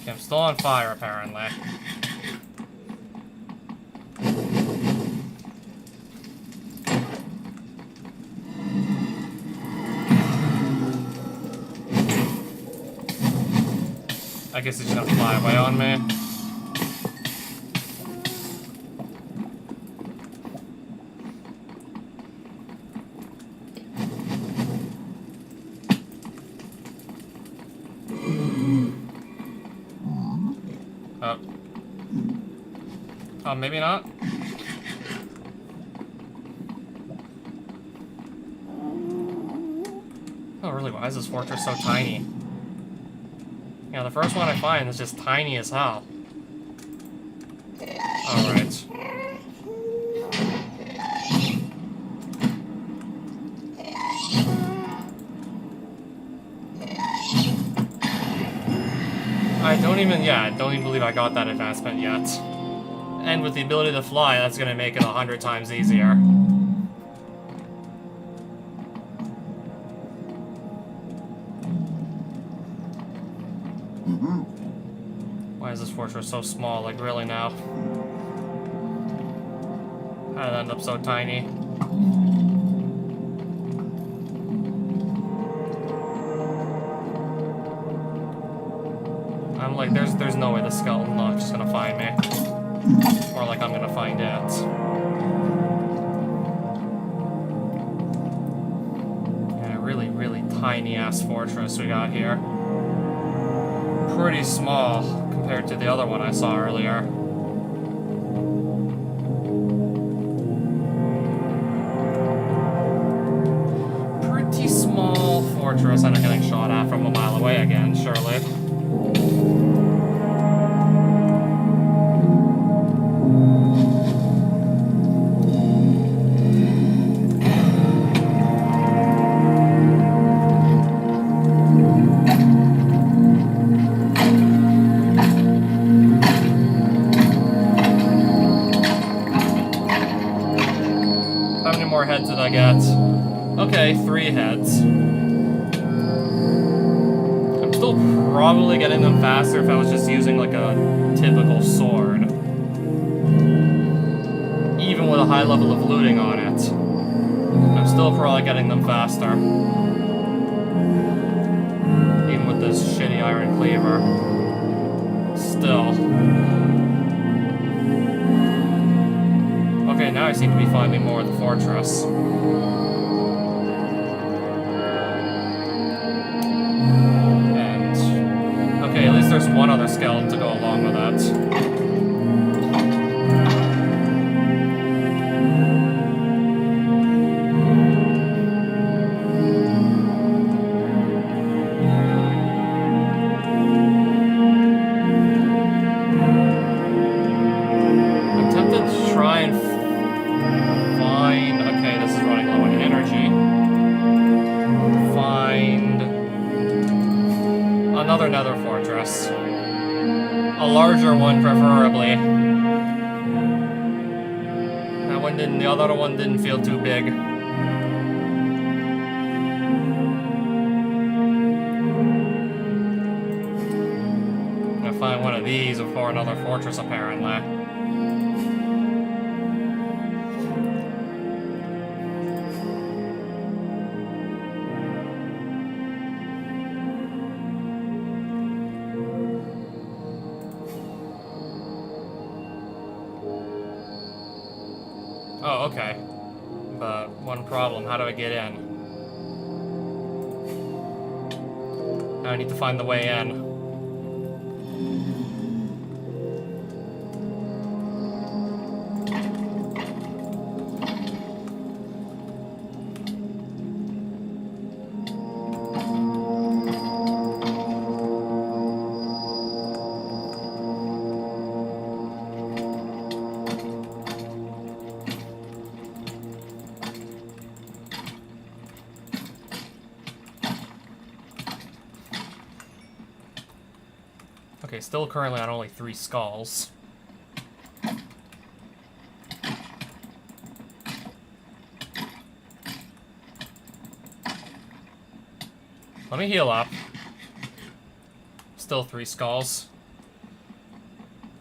Okay, I'm still on fire, apparently. I guess he's gonna fly away on me. Oh. Oh, maybe not? Oh, really? Why is this fortress so tiny? Yeah, the first one I find is just tiny as hell. Alright. I don't even believe I got that advancement yet. And with the ability to fly, that's gonna make it 100 times easier. Why is this fortress so small? Like, really now? How did it end up so tiny? I'm like, there's no way the skeleton's not just gonna find me. Or like I'm gonna find it. Yeah, really, really tiny-ass fortress we got here. Pretty small compared to the other one I saw earlier. Pretty small fortress, and I'm getting shot at from a mile away again, surely. Heads did I get? Okay, 3 heads. I'm still probably getting them faster if I was just using like a typical sword. Even with a high level of looting on it. I'm still probably getting them faster. Even with this shitty iron cleaver. Still. Okay, now I seem to be finding more of the fortress. another nether fortress. A larger one, preferably. The other one didn't feel too big. I'm gonna find one of these before another fortress, apparently. Oh, okay. But one problem, how do I get in? Now I need to find the way in. Okay, still currently on only 3 skulls. Let me heal up. Still 3 skulls.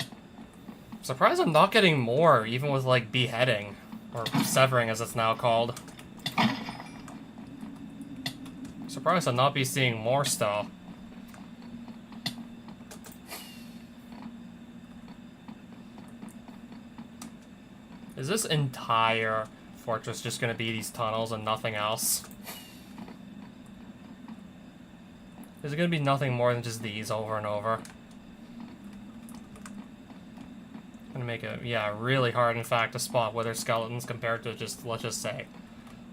I'm surprised I'm not getting more, even with, like, beheading. Or severing, as it's now called. I'm surprised I'll not be seeing more still. Is this entire fortress just gonna be these tunnels and nothing else? Is it gonna be nothing more than just these over and over? Gonna make it, yeah, really hard, in fact, to spot wither skeletons compared to just, let's just say,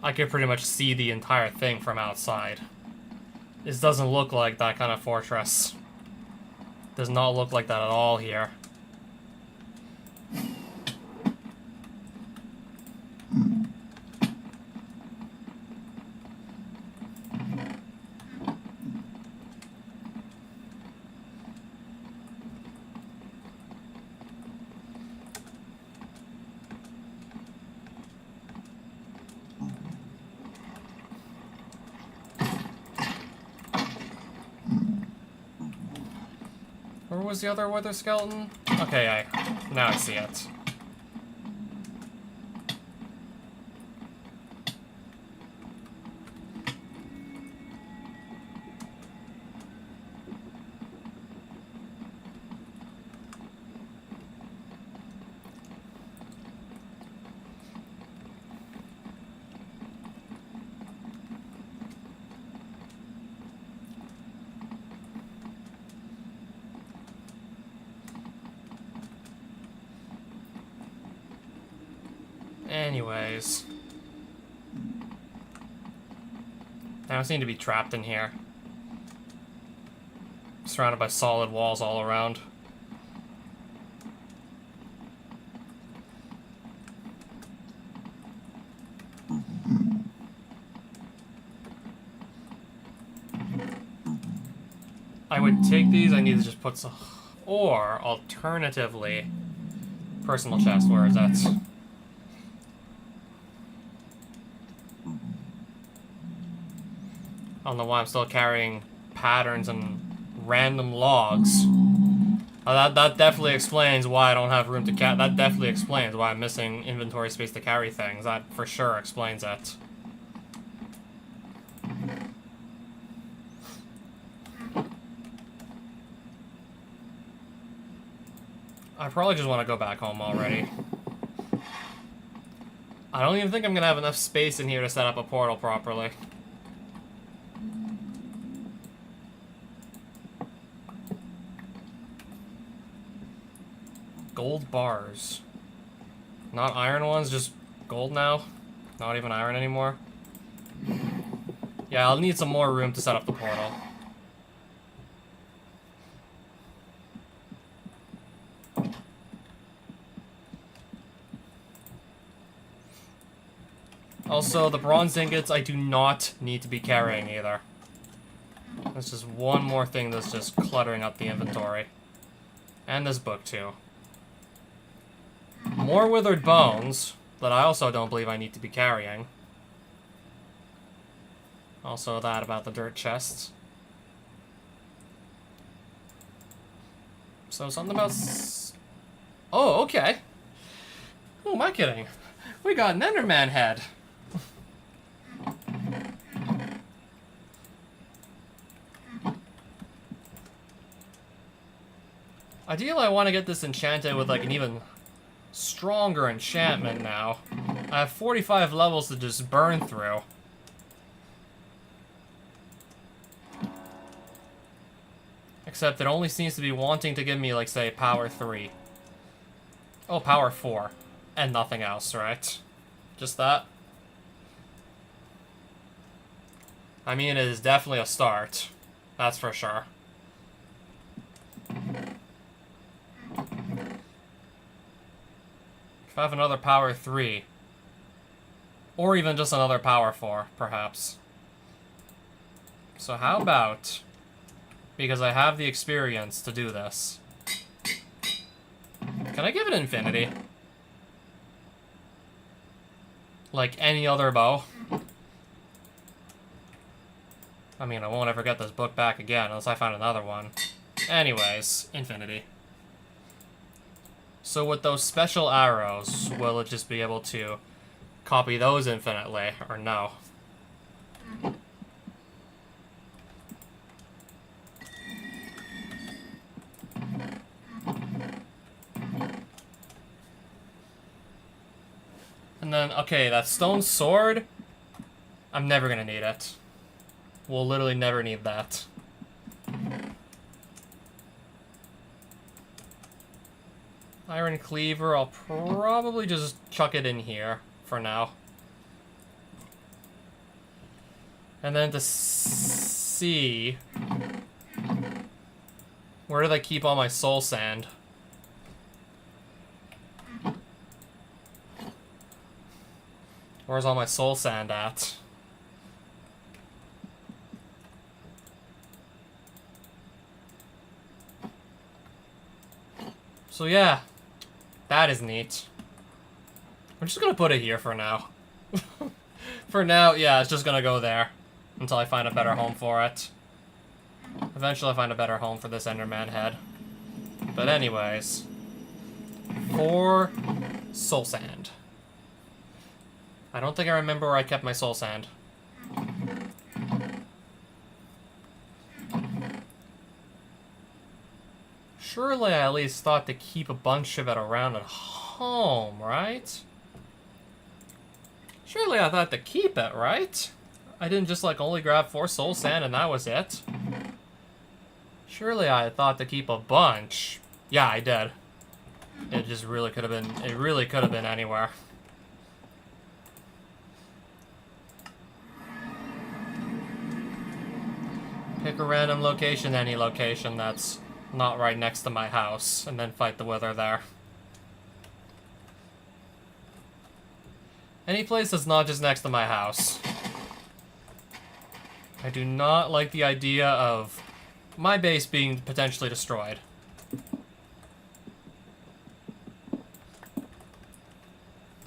I could pretty much see the entire thing from outside. This doesn't look like that kind of fortress. Does not look like that at all here. Where was the other wither skeleton? Okay, now I see it. Anyways. I don't seem to be trapped in here. Surrounded by solid walls all around. I would take these, I need to just put some... Or, alternatively... Personal chest, where is that? I don't know why I'm still carrying patterns and random logs. That definitely explains why I don't have room to carry. That definitely explains why I'm missing inventory space to carry things. That for sure explains it. I probably just want to go back home already. I don't even think I'm gonna have enough space in here to set up a portal properly. Gold bars. Not iron ones, just gold now. Not even iron anymore. Yeah, I'll need some more room to set up the portal. Also, the bronze ingots I do not need to be carrying either. There's just one more thing that's just cluttering up the inventory. And this book, too. More withered bones that I also don't believe I need to be carrying. Also that about the dirt chests. So something about... Oh, okay. Who am I kidding? We got an Enderman head. Ideally, I want to get this enchanted with like an even stronger enchantment now. I have 45 levels to just burn through. Except it only seems to be wanting to give me, like, say, power 3. Oh, power 4. And nothing else, right? Just that? I mean, it is definitely a start. That's for sure. If I have another power 3. Or even just another power 4, perhaps. So how about... Because I have the experience to do this. Can I give it infinity? Like any other bow? I mean, I won't ever get this book back again unless I find another one. Anyways, infinity. So with those special arrows, will it just be able to copy those infinitely, or no? And then, okay, that stone sword, I'm never gonna need it. We'll literally never need that. Iron cleaver, I'll probably just chuck it in here for now. And then to see... Where did I keep all my soul sand? Where's all my soul sand at? So yeah, that is neat. I'm just gonna put it here for now. For now, yeah, it's just gonna go there until I find a better home for it. Eventually I'll find a better home for this Enderman head. But anyways, 4 soul sand. I don't think I remember where I kept my soul sand. Surely I at least thought to keep a bunch of it around at home, right? Surely I thought to keep it, right? I didn't just like only grab 4 soul sand and that was it. Surely I thought to keep a bunch. Yeah, I did. It just really could have been, it really could have been anywhere. Pick a random location, any location that's not right next to my house, and then fight the wither there. Any place that's not just next to my house. I do not like the idea of my base being potentially destroyed.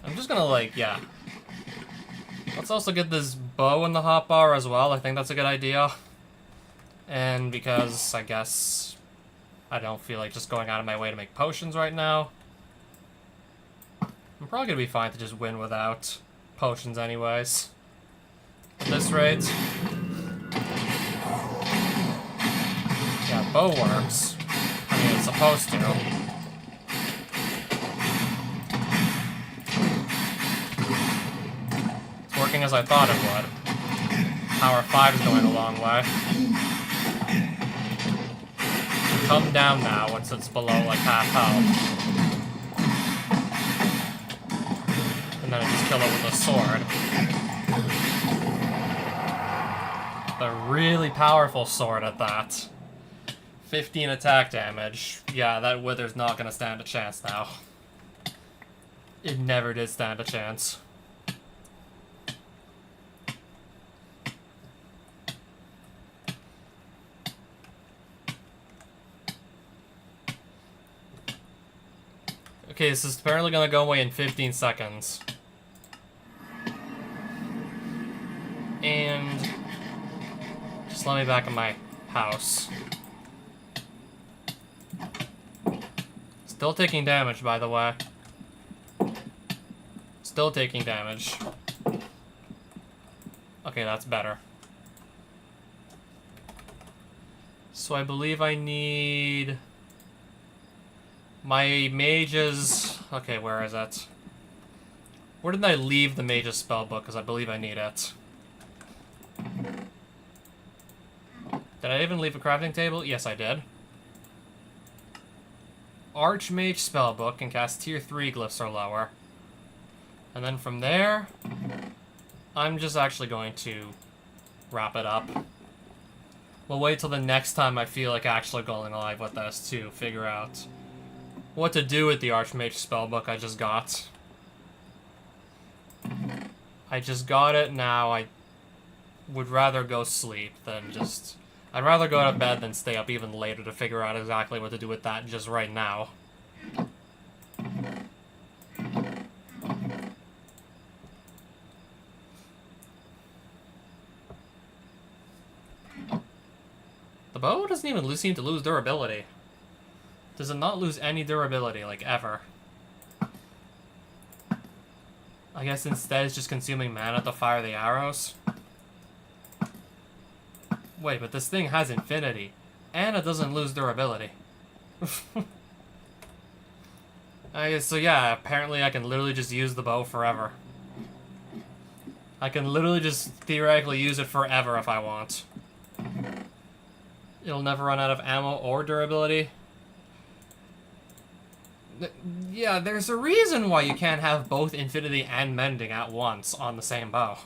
I'm just gonna, like, yeah. Let's also get this bow in the hotbar as well. I think that's a good idea. And because, I guess, I don't feel like just going out of my way to make potions right now. I'm probably gonna be fine to just win without potions anyways. At this rate. Yeah, bow works. I mean, it's supposed to. It's working as I thought it would. Power 5 is going a long way. Come down now once it's below like half health. And then I just kill it with a sword. A really powerful sword at that. 15 attack damage. Yeah, that wither's not gonna stand a chance now. It never did stand a chance. Okay, this is apparently gonna go away in 15 seconds. And just let me back in my house. Still taking damage, by the way. Still taking damage. Okay, that's better. So I believe I need... my mage's... Okay, where is it? Where did I leave the mage's spellbook? Because I believe I need it. Did I even leave a crafting table? Yes, I did. Archmage spellbook can cast tier 3 glyphs or lower. And then from there, I'm just actually going to wrap it up. We'll wait till the next time I feel like actually going live with this to figure out what to do with the Archmage spellbook I just got. I just got it now. I would rather go sleep than just... I'd rather go to bed than stay up even later to figure out exactly what to do with that just right now. The bow doesn't even seem to lose durability. Does it not lose any durability, like, ever? I guess instead it's just consuming mana to fire the arrows? Wait, but this thing has infinity, and it doesn't lose durability. So yeah, apparently I can literally just use the bow forever. I can literally just theoretically use it forever if I want. It'll never run out of ammo or durability. Yeah, there's a reason why you can't have both infinity and mending at once on the same bow.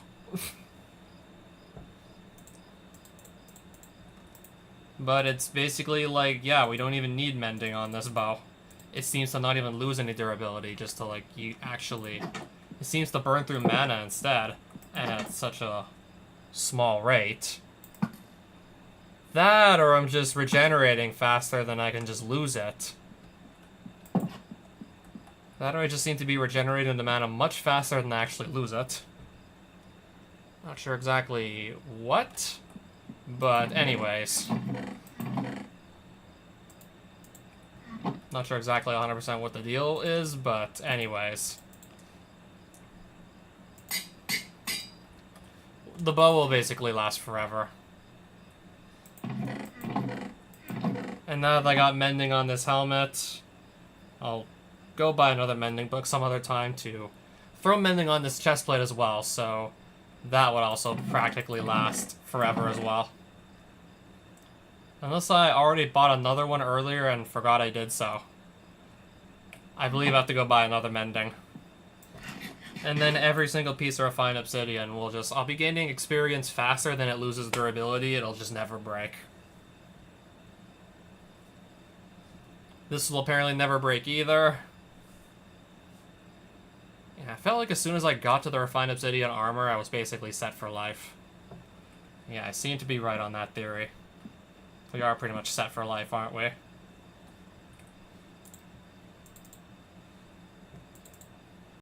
But it's basically like, yeah, we don't even need mending on this bow. It seems to not even lose any durability, just to, like, you actually... It seems to burn through mana instead, and at such a small rate. That, or I'm just regenerating faster than I can just lose it. That, or I just seem to be regenerating the mana much faster than I actually lose it. Not sure exactly what, but anyways. Not sure exactly 100% what the deal is, but anyways. The bow will basically last forever. And now that I got mending on this helmet, I'll go buy another mending book some other time to throw mending on this chestplate as well, so that would also practically last forever as well. Unless I already bought another one earlier and forgot I did so. I believe I have to go buy another mending. And then every single piece of refined obsidian will just... I'll be gaining experience faster than it loses durability. It'll just never break. This will apparently never break either. Yeah, I felt like as soon as I got to the refined obsidian armor, I was basically set for life. Yeah, I seem to be right on that theory. We are pretty much set for life, aren't we?